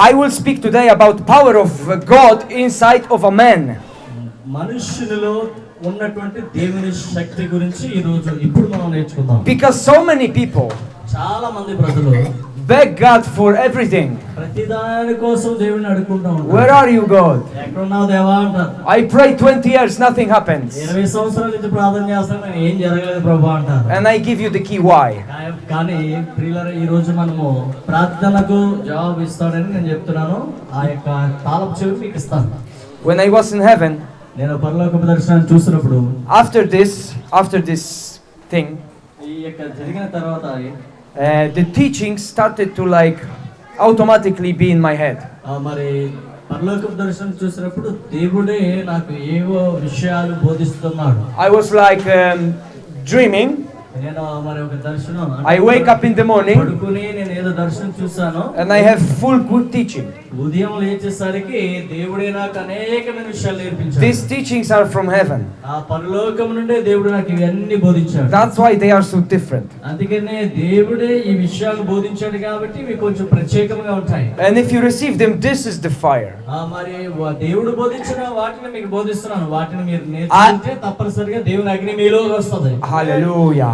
I will speak today about power of God inside of a man. మనుష్యునిలో ఉన్నటువంటి దేవుని శక్తి గురించి ఇప్పుడు మనం నేర్చుకుందాం. Because so many people చాలా మంది ప్రజలు beg God for everything. ప్రతిదాని కోసం దేవుని అడుగుకుంటూ ఉంటారు. Where are you, God? ఎక్కడ ఉన్నావు దేవా అంటారు. I prayed 20 years, nothing happens. 20 సంవత్సరాల నుంచి ప్రార్థన చేస్తాను కానీ ఏం జరగలేదు ప్రభువా అంటారు. And I give you the key why. కానీ ప్రియులారా ఈ రోజు మనము ప్రార్థనకు జవాబు ఇస్తాడని నేను చెప్తున్నాను. ఆ యొక్క తాళపు చెవి మీకు ఇస్తాను. When I was in heaven, నేను పరలోకపు దర్శనాన్ని చూసినప్పుడు after this thing, ఈ యొక్క జరిగిన తర్వాత the teaching started to like automatically be in my head. మరి పరలోకపు దర్శనం చూసినప్పుడు దేవుడే నాకు ఏవో విషయాలు బోధిస్తున్నాడు. I was like dreaming. నేను మరి ఒక దర్శనం I wake up in the morning పడుకుని నేను ఏదో దర్శనం చూసాను and I have full good teaching. ఉదయం లేచేసరికి దేవుడే నాకు అనేకమైన విషయాలు నేర్పించాడు. These teachings are from heaven. ఆ పరలోకం నుండే దేవుడు నాకు ఇవన్నీ బోధించాడు. That's why they are so different. అందుకనే దేవుడే ఈ విషయాలు బోధించాడు కాబట్టి ఇవి కొంచెం ప్రత్యేకంగా ఉంటాయి. And if you receive them, this is the fire. మరి దేవుడు బోధించిన వాటిని మీకు బోధిస్తున్నాను. వాటిని మీరు నేర్చుకుంటే తప్పనిసరిగా దేవుని అగ్ని మీలో వస్తది. Hallelujah.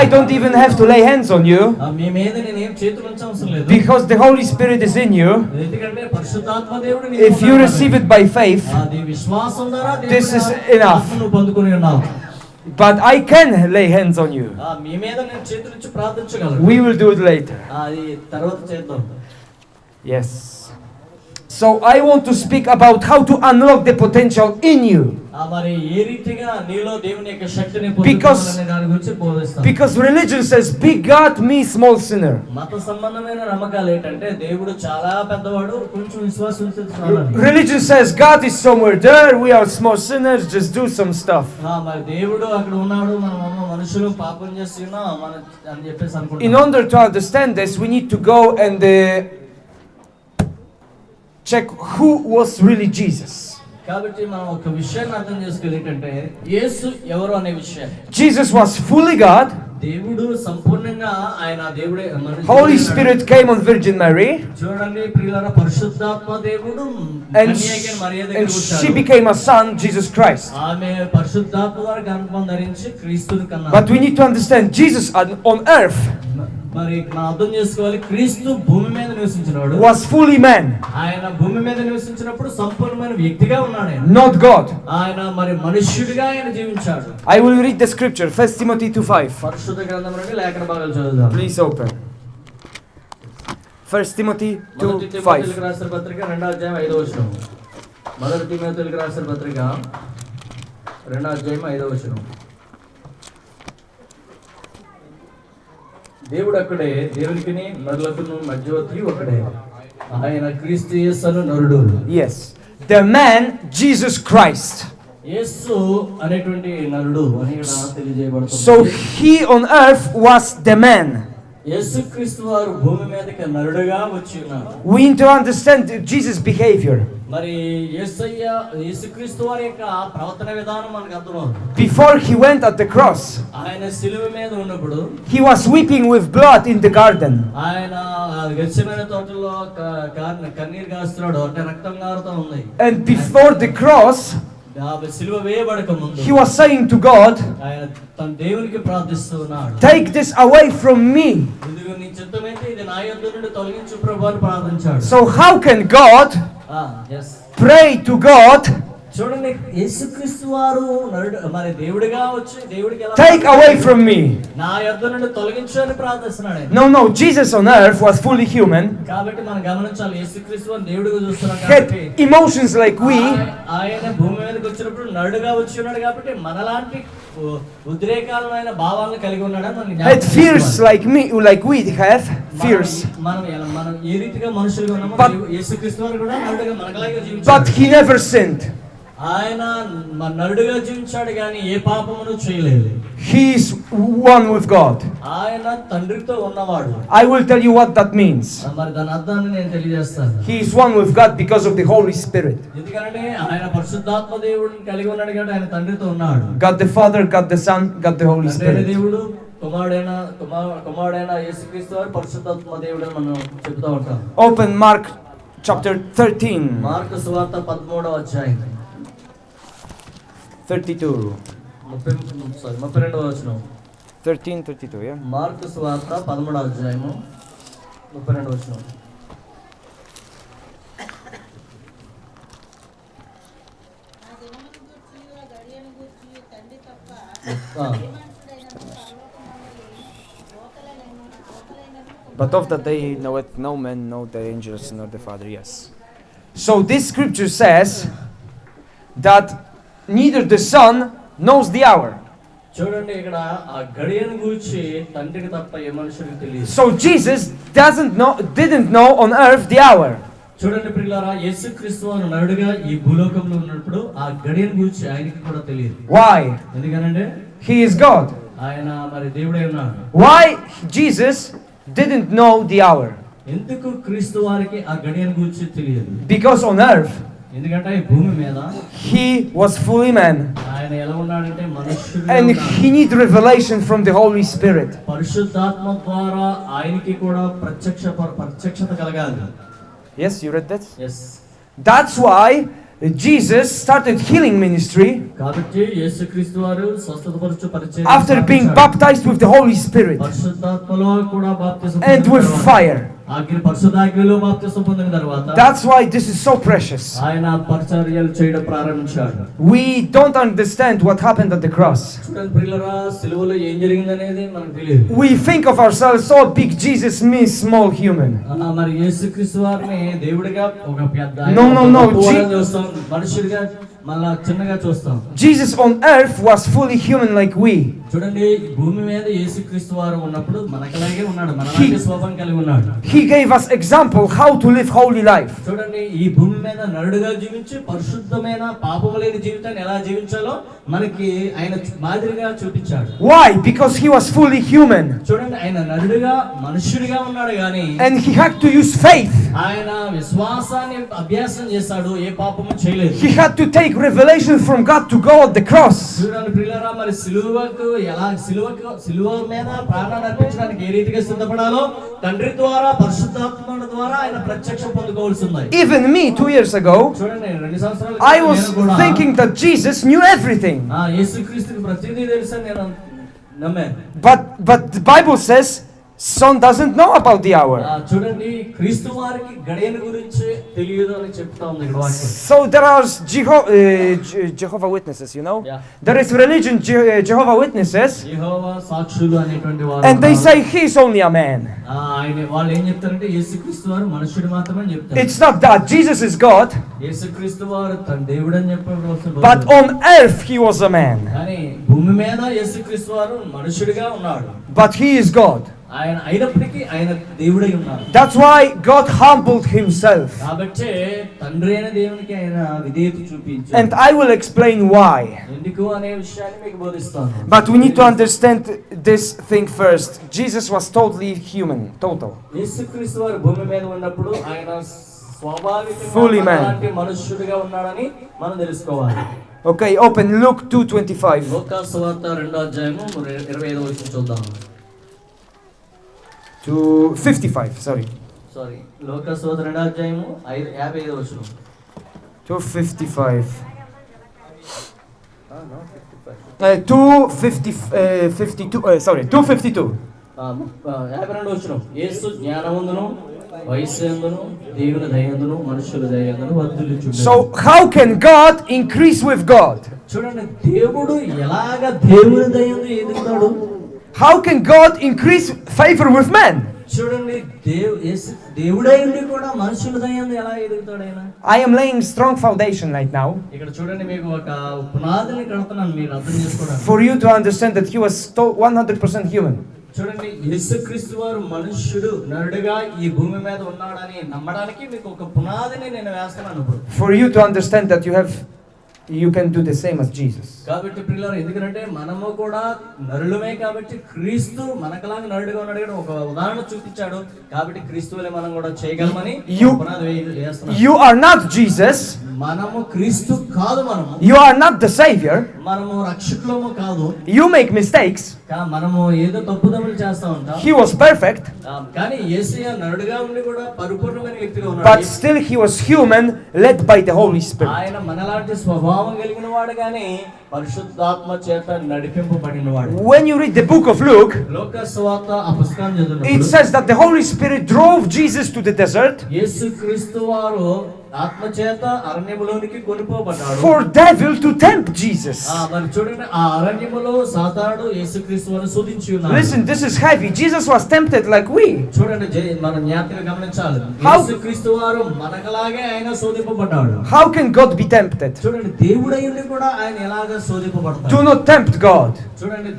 I don't even have to lay hands on you. మీ మీద నేను ఏం చేతులు ఉంచ అవసరం లేదు. Because the Holy Spirit is in you. ఎందుకంటే పరిశుద్ధాత్మ దేవుడు నీలో If you receive it by faith, అది విశ్వాసం ద్వారా this is enough. ఆత్మను పొందుకొని ఉన్నావు. But I can lay hands on you. మీ మీద నేను చేతులు ఉంచి ప్రార్థించగలను. We will do it later. అది తర్వాత చేద్దాం. Yes. So I want to speak about how to unlock the potential in you. మరి ఏ రీతిగా నీలో దేవుని యొక్క శక్తిని పొందుకోవాలనే దాని గురించి బోధిస్తాను. Because religion says big God, me small sinner. మత సంబంధమైన నమ్మకాలు ఏంటంటే దేవుడు చాలా పెద్దవాడు కొంచెం విశ్వాసం ఉంటే చాలు. Religion says God is somewhere there, we are small sinners, just do some stuff. మరి దేవుడు అక్కడ ఉన్నాడు, మనం మనుషులు పాపం చేస్తున్నా మన అని చెప్పేసి అనుకుంటాం. In order to understand this, we need to go and check who was really Jesus. కాబట్టి మనం ఒక విషయాన్ని అర్థం చేసుకోవాలి ఏంటంటే యేసు ఎవరు అనే విషయం. Jesus was fully God. దేవుడు సంపూర్ణంగా ఆయన దేవుడే. Holy Spirit came on Virgin Mary. చూడండి ప్రియులారా పరిశుద్ధాత్మ దేవుడు and she became a son, Jesus Christ. ఆమె పరిశుద్ధాత్మ ద్వారా గర్భం ధరించి క్రీస్తుని కన్నారు. But we need to understand Jesus on earth మరి మనం అర్థం చేసుకోవాలి క్రీస్తు భూమి మీద నివసించినాడు. was fully man. ఆయన భూమి మీద నివసించినప్పుడు సంపూర్ణమైన వ్యక్తిగా ఉన్నాడు. Not God. ఆయన మరి మనుష్యుడిగా ఆయన జీవించాడు. I will read the scripture, 1 Timothy 2:5. పరిశుద్ధ గ్రంథం నుండి లేఖన భాగాలు చదువుదాం. Please open. 1 Timothy 2:5. తిమోతికి రాసిన పత్రిక 2వ అధ్యాయం 5వ వచనం. మొదటి తిమోతికి రాసిన పత్రిక 2వ అధ్యాయం 5వ వచనం. దేవుడు అక్కడే దేవునికిని నరులకును మధ్యవర్తి ఒకడే. ఆయన క్రీస్తు యేసు నరుడు. Yes. The man Jesus Christ. యేసు అనేటువంటి నరుడు అని ఇక్కడ తెలియజేయబడుతుంది. So he on earth was the man. యేసుక్రీస్తు వారు భూమి మీదకి నరుడుగా వచ్చి ఉన్నారు. We need to understand Jesus' behavior. మరి యేసుక్రీస్తు వారి యొక్క ప్రవర్తన విధానం మనకు అర్థమవుతుంది. Before he went at the cross, ఆయన శిలువ మీద ఉన్నప్పుడు he was weeping with blood in the garden. ఆయన గెత్సేమనే తోటలో కన్నీరు కాస్తున్నాడు, అంటే రక్తం కారుతా ఉంది. And before the cross, శిలువ వేయబడక ముందు he was saying to God, ఆయన తన దేవునికి ప్రార్థిస్తున్నాడు, take this away from me. ఇదిగో నీ చిత్తమైతే ఇది నా యొద్ద నుండి తొలగించు ప్రభువా అని ప్రార్థించాడు. So how can God pray to God, చూడండి యేసుక్రీస్తు వారు మరి దేవుడిగా వచ్చి దేవుడికి ఎలా take away from me? నా యొద్ద నుండి తొలగించు అని ప్రార్థిస్తున్నాడు. No, Jesus on earth was fully human. కాబట్టి మనం గమనించాలి యేసుక్రీస్తు వారు దేవుడిగా చూస్తున్నాం had కాబట్టి emotions like we. ఆయన భూమి మీదకి వచ్చినప్పుడు నరుడుగా వచ్చి ఉన్నాడు కాబట్టి మనలాంటి ఉద్రేకాలమైన భావాలను కలిగి ఉన్నాడని మనం had fears like we have fears. మనం ఏ రీతిగా మనుషులుగా ఉన్నామో యేసుక్రీస్తు వారు కూడా నరుడుగా మనలాగే జీవించాడు. But he never sinned. ఆయన నరుడుగా జీవించాడు కానీ ఏ పాపమును చేయలేదు. He is one with God. ఆయన తండ్రితో ఉన్నవాడు. I will tell you what that means. మరి దాని అర్థాన్ని నేను తెలియజేస్తాను. He is one with God because of the Holy Spirit. ఎందుకంటే ఆయన పరిశుద్ధాత్మ దేవుడిని కలిగి ఉన్నాడు కాబట్టి ఆయన తండ్రితో ఉన్నాడు. God the Father, God the Son, God the Holy Spirit. దేవుడు కుమారుడైన యేసుక్రీస్తు వారు పరిశుద్ధాత్మ దేవుడు అని మనం చెప్తూ ఉంటాం. Open Mark chapter 13, మార్కు సువార్త 13వ అధ్యాయం 32. 32వ వచనం. 13:32, yeah. మార్కు సువార్త 13వ అధ్యాయము 32వ వచనం. But of that day knoweth no man, no the angels, nor the Father. Yes. So this scripture says that neither the Son knows the hour. చూడండి, ఇక్కడ ఆ గడియను గూర్చి తండ్రికి తప్ప ఏ మనుషులకు తెలియదు. So Jesus didn't know on earth the hour. చూడండి ప్రియులారా, యేసుక్రీస్తు వారు నరుడుగా ఈ భూలోకంలో ఉన్నప్పుడు ఆ గడియను గూర్చి ఆయనకి కూడా తెలియదు. Why? ఎందుకనంటే He is God. ఆయన మరి దేవుడే ఉన్నాడు. Why Jesus didn't know the hour? ఎందుకు క్రీస్తు వారికి ఆ గడియను గూర్చి తెలియదు? Because on earth ఎందుకంటే ఈ భూమి మీద he was fully man. ఆయన ఎలా ఉన్నాడంటే మనుష్యుడు. And he need revelation from the Holy Spirit. పరిశుద్ధాత్మ ద్వారా ఆయనకి కూడా ప్రత్యక్షత కలగాలి. Yes, you read that? yes. That's why Jesus started healing ministry కాబట్టి యేసుక్రీస్తు వారు స్వస్థతపరచు పరిచర్య after being baptized with the Holy Spirit పరిశుద్ధాత్మలో కూడా బాప్తిసం and with fire. అగ్ని పరిశుద్ధాగ్నిలో బాప్తిసం పొందిన తర్వాత That's why this is so precious. ఆయన పరిచర్యలు చేయడం ప్రారంభించాడు. We don't understand what happened at the cross. చూడండి ప్రియులారా, సిలువలో ఏం జరిగిందనేది మనకు తెలియదు. We think of ourselves, so big Jesus means small human. మరి యేసుక్రీస్తు వారిని దేవుడిగా ఒక పెద్ద No. చూస్తాం, మనుషుడిగా మళ్ళా చిన్నగా చూస్తాం. Jesus on earth was fully human like we. చూడండి, భూమి మీద యేసుక్రీస్తు వారు ఉన్నప్పుడు మనకలాగే ఉన్నాడు, మనలాగే స్వభావం కలిగి ఉన్నాడు. He gave us example how to live holy life. చూడండి, ఈ భూమి మీద నరుడుగా జీవించి పరిశుద్ధమైన పాపము లేని జీవితాన్ని ఎలా జీవించాలో మనకి ఆయన మాదిరిగా చూపించాడు. Why? Because he was fully human. చూడండి, ఆయన నరుడుగా మనుష్యుడిగా ఉన్నాడు గాని And he had to use faith. ఆయన విశ్వాసాన్ని అభ్యాసం చేశాడు, ఏ పాపము చేయలేదు. He had to take revelation from God to go at the cross. చూడండి ప్రియులారా, మరి సిలువ మీద ప్రాణాన్ని అర్పించడానికి ఏ రీతిగా సిద్ధపడాలో తండ్రి ద్వారా పరిశుద్ధాత్మ ద్వారా ఆయన ప్రత్యక్షం పొందుకోవాల్సి ఉంది. Even me 2 years ago, చూడండి, 2 సంవత్సరాల I was thinking that Jesus knew everything. యేసుక్రీస్తుకి ప్రతిదీ తెలుసని నేను నమ్మాను. But the Bible says Son doesn't know about the hour. చూడండి, క్రీస్తు వారికి గడియను గురించి తెలియదు అని చెప్తా ఉంది ఇక్కడ వాక్యం. So there are Jehovah Witnesses, you know? Yeah. There is religion Jehovah Witnesses. యెహోవా సాక్షులు అనేటువంటి వారు. And they say he is only a man. ఆయన వాళ్ళు ఏం చెప్తారంటే యేసుక్రీస్తు వారు మనుషుడు మాత్రమే చెప్తారు. It's not that Jesus is God. యేసుక్రీస్తు వారు తన దేవుడు అని చెప్పారు. But on earth he was a man. కానీ భూమి మీద యేసుక్రీస్తు వారు మనుషుడిగా ఉన్నాడు. But he is God. ఆయన అయినప్పటికీ ఆయన దేవుడై ఉన్నాడు. That's why God humbled himself. కాబట్టి తండ్రి అయిన దేవునికి ఆయన విధేయత చూపించాడు. And I will explain why. ఎందుకు అనే విషయాన్ని మీకు బోధిస్తాను. But we need to understand this thing first. Jesus was totally human, total. యేసుక్రీస్తు వారు భూమి మీద ఉన్నప్పుడు ఆయన Fully man. స్వాభావికంగా మనుష్యుడిగా ఉన్నాడని మనం తెలుసుకోవాలి. Okay, open Luke 2:25. లూకా సువార్త 2వ అధ్యాయము 25వ వచనం చూద్దాం. 2:55, sorry. లూకా సువార్త 2వ అధ్యాయము 55వ వచనం. 2:55. 2:52. 52వ వచనం. యేసు జ్ఞానవంతును వయస్సుయందును దేవుని దయందును మనుషుల దయందును వర్ధిల్లుచుండెను. So how can God increase with God? చూడండి, దేవుడు ఎలాగా దేవుని దయందు ఎదుగుతాడు? How can God increase favor with man? చూడండి, దేవుడై ఉండి కూడా మనుషుల దయందు ఎలా ఎదుగుతాడు ఆయన? I am laying strong foundation right now ఇక్కడ చూడండి, మీకు ఒక పునాదిని కడుతున్నాను మీరు అర్థం చేసుకోవడానికి. for you to understand that he was 100% human. చూడండి, యేసుక్రీస్తు వారు మనుష్యుడు నరుడుగా ఈ భూమి మీద ఉన్నాడని నమ్మడానికి మీకు ఒక పునాదిని నేను వేస్తున్నాను ఇప్పుడు. For you to understand that you can do the same as Jesus. కాబట్టి ప్రియులారా, ఎందుకంటే మనము కూడా నరులమే కాబట్టి క్రీస్తు మనకలాగా నరుడుగా ఉన్నాడు కదా, ఒక ఉదాహరణ చూపించాడు కాబట్టి క్రీస్తు వలె మనం కూడా చేయగలమని పునాది వేస్తున్నాను. You are not Jesus. మనము క్రీస్తు కాదు, మనము You are not the Savior. మనము రక్షకులము కాదు. You make mistakes. మనము ఏదో తప్పుదములు చేస్తా ఉంటాం. He was perfect. కానీ యేసయ్య నరుడుగా ఉండి కూడా పరిపూర్ణమైన వ్యక్తిగా ఉన్నాడు. But still he was human, led by the Holy Spirit. ఆయన మనలాంటి స్వభావం కలిగిన వాడు గాని పరిశుద్ధాత్మ చేత నడిపింపబడినవాడు. When you read the book of Luke, లోక సువార్త ఆ పుస్తకాన్ని చదివినప్పుడు it says that the Holy Spirit drove Jesus to the desert యేసుక్రీస్తు వారు ఆత్మ చేత అరణ్యములోనికి కొనిపోబడ్డాడు. for devil to tempt Jesus. మరి చూడండి, ఆ అరణ్యములో సాతానుడు యేసుక్రీస్తు వారిని శోధించి ఉన్నాడు. Listen, this is heavy. Jesus was tempted like we. చూడండి, మనం జ్ఞాపకంగా గమనించాలి. యేసుక్రీస్తు వారు మనకలాగే ఆయన శోధింపబడ్డాడు. How can God be tempted? చూడండి, దేవుడై ఉండి కూడా ఆయన ఎలాగా శోధింపబడతాడు. Do not tempt God. చూడండి,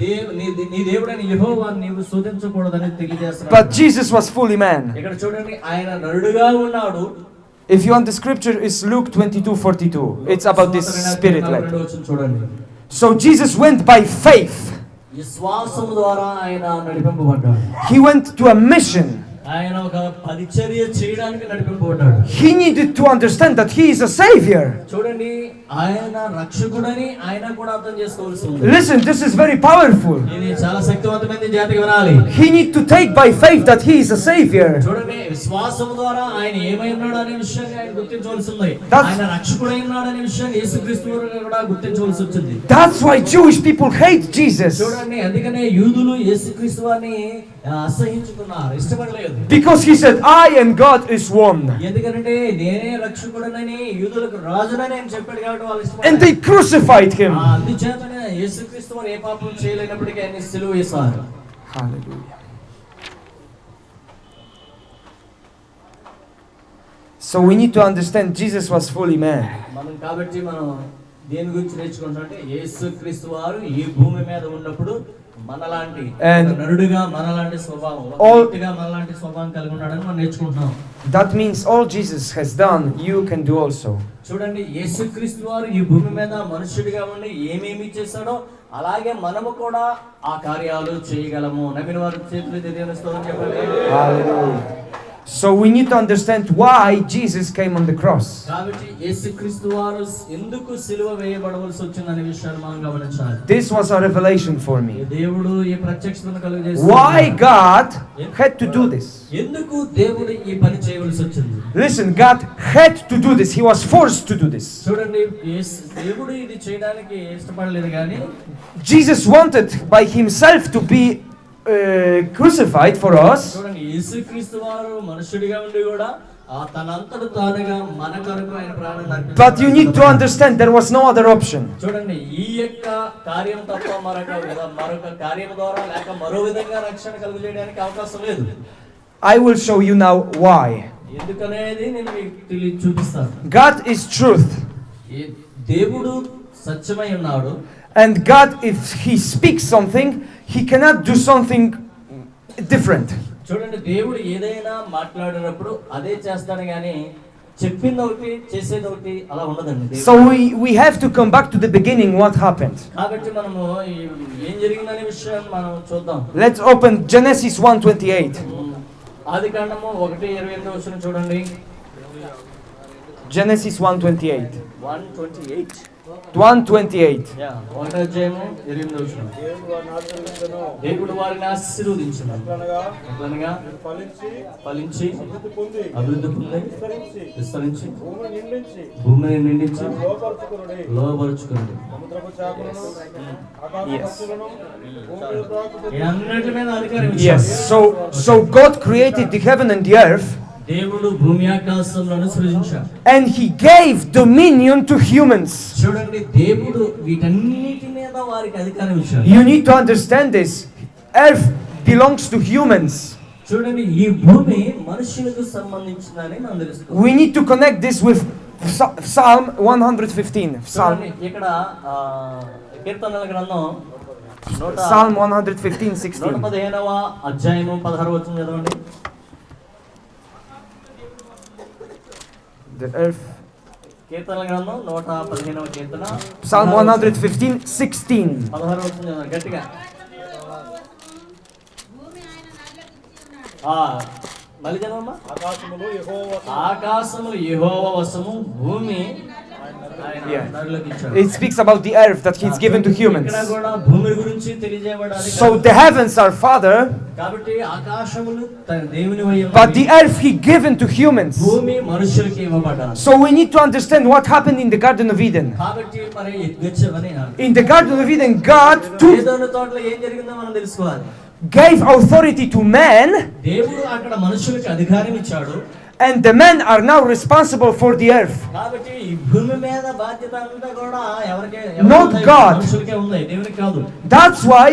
నీ దేవుడైన యెహోవాను నీవు శోధించకూడదని తెలియజేస్తున్నాడు. But Jesus was fully man. ఇక్కడ చూడండి, ఆయన నరుడుగా ఉన్నాడు. If you want the scripture, it's Luke 22:42. It's about this spirit like. So Jesus went by faith. విశ్వాసము ద్వారా ఆయన నడిపింపబడ్డాడు. He went to a mission. ఆయన ఒక పరిచర్య చేయడానికి నడిపింపబడ్డాడు. He needed to understand that he is a savior. చూడండి, ఆయన రక్షకుడని ఆయన కూడా అర్థం చేసుకోవాల్సి ఉంది. Listen, this is very powerful. ఇది చాలా శక్తివంతమైన జాతికి వినాలి. He need to take by faith that he is a savior. చూడండి, విశ్వాసం ద్వారా ఆయన ఏమై ఉన్నాడు అనే విషయాన్ని ఆయన గుర్తించవలసి ఉంది. ఆయన రక్షకుడై ఉన్నాడు అనే విషయాన్ని యేసుక్రీస్తు కూడా గుర్తించవలసి వచ్చింది. That's why Jewish people hate Jesus. చూడండి, అందుకనే యూదులు యేసుక్రీస్తు వారిని అసహించుకున్నారు, ఇష్టపడలేదు. Because he said, I and God is one. ఎందుకంటే నేనే రక్షకుడనని యూదులకు రాజునని ఆయన చెప్పాడు కాబట్టి వాళ్ళు ఇష్టపడలేదు. And they crucified him. అందుచేతనే యేసుక్రీస్తు వారు ఏ పాపం చేయలేనప్పటికీ ఆయన సిలువ వేశారు. Hallelujah. So we need to understand Jesus was fully man. మనం కాబట్టి మనం దేని గురించి నేర్చుకుంటామంటే యేసుక్రీస్తు వారు ఈ భూమి మీద ఉన్నప్పుడు మనలాంటి నరుడుగా మనలాంటి స్వభావం, వ్యక్తిగా మనలాంటి స్వభావం కలిగి ఉన్నాడని మనం నేర్చుకుంటున్నాం. That means all Jesus has done, you can do also. చూడండి, యేసుక్రీస్తు వారు ఈ భూమి మీద మనుషుడిగా ఉండి ఏమేమి చేశాడో అలాగే మనము కూడా ఆ కార్యాలు చేయగలము. నమ్మిన వారి చేతులు దేవుని స్తోత్రం చెప్పండి. Hallelujah. So we need to understand why Jesus came on the cross. కాబట్టి యేసుక్రీస్తు వారు ఎందుకు సిలువ వేయబడవలసి వచ్చిందనే విషయాన్ని మనం గమనించాలి. This was a revelation for me. దేవుడు ఈ ప్రత్యక్షతను కలుగజేశాడు. Why God had to do this? ఎందుకు దేవుడు ఈ పని చేయవలసి వచ్చింది? Listen, God had to do this. He was forced to do this. చూడండి, దేవుడు ఇది చేయడానికి ఇష్టపడలేదు కానీ Jesus wanted by himself to be crucified for us. చూడండి, యేసుక్రీస్తు వారు మనుషుడిగా ఉండి కూడా తనంతట తానుగా మన కొరకు ఆయన ప్రాణాన్ని అర్పించాడు. But you need to understand there was no other option. చూడండి, ఈ యొక్క కార్యం తప్ప మరొక కార్యం ద్వారా లేక మరో విధంగా రక్షణ కలుగజేయడానికి అవకాశం లేదు. I will show you now why. ఎందుకనేది నేను మీకు చూపిస్తాను. God is truth. దేవుడు సత్యమై ఉన్నాడు. And God, if he speaks something, he cannot do something different. చూడండి, దేవుడు ఏదైనా మాట్లాడినప్పుడు అదే చేస్తాడు కానీ చెప్పింది ఒకటి చేసేది ఒకటి అలా ఉండదండి. So we have to come back to the beginning, what happened. కాబట్టి మనము ఏం జరిగిందనే విషయం మనం చూద్దాం. Let's open Genesis 1:28. ఆదికాండము 1:28 చూడండి. Genesis 1:28. 1:28. 1:28. ఒకటో అధ్యాయము 28 దేవుడు వారిని ఆశీర్వదించును. ఎట్లనగా ఫలించి అభివృద్ధి పొంది విస్తరించి భూమిని నిండించి లోబరుచుకున్నాడు. అన్నిటి మీద అధికారం ఇచ్చాడు. Yes. So God created the heaven and the earth. దేవుడు భూమి ఆకాశములను సృజించాడు. And he gave dominion to humans. చూడండి, దేవుడు వీటన్నిటి మీద వారికి అధికారం ఇచ్చాడు. You need to understand this. Earth belongs to humans. చూడండి, ఈ భూమి మనుషులకు సంబంధించిందని మనం తెలుసుకోవాలి. We need to connect this with Psalm 115. చూడండి, ఇక్కడ కీర్తనల గ్రంథం Psalm 115:16. 115వ అధ్యాయము 16వ వచనం చదవండి. The earth. కీర్తనల గ్రంథం 115వ కీర్తన Psalm 115:16. 16వ వచనం చదవండి గట్టిగా. మళ్ళీ చదవమ్మా. ఆకాశములు యెహోవా వశము, భూమి Yeah. నరులకు ఇచ్చాడు. It speaks about the earth that He's given to humans. ఇక్కడ కూడా భూమి గురించి తెలియజేయబడ్డ అధికారం. So the heavens are Father, కాబట్టి ఆకాశములు దేవునివై ఉన్నవి. but the earth He given to humans. భూమి మనుషులకు ఇవ్వబడ్డాది. So we need to understand what happened in the Garden of Eden. కాబట్టి మరి Gethsemane In the Garden of Eden, God ఏదోను తోటలో ఏం జరిగిందో మనం తెలుసుకోవాలి. gave authority to man, దేవుడు అక్కడ మనుషులకు అధికారం ఇచ్చాడు. and the men are now responsible for the earth. కాబట్టి ఈ భూమి మీద బాధ్యత అంతా కూడా ఎవరికే Not God. మనుషులకే ఉంది, దేవునికి కాదు. That's why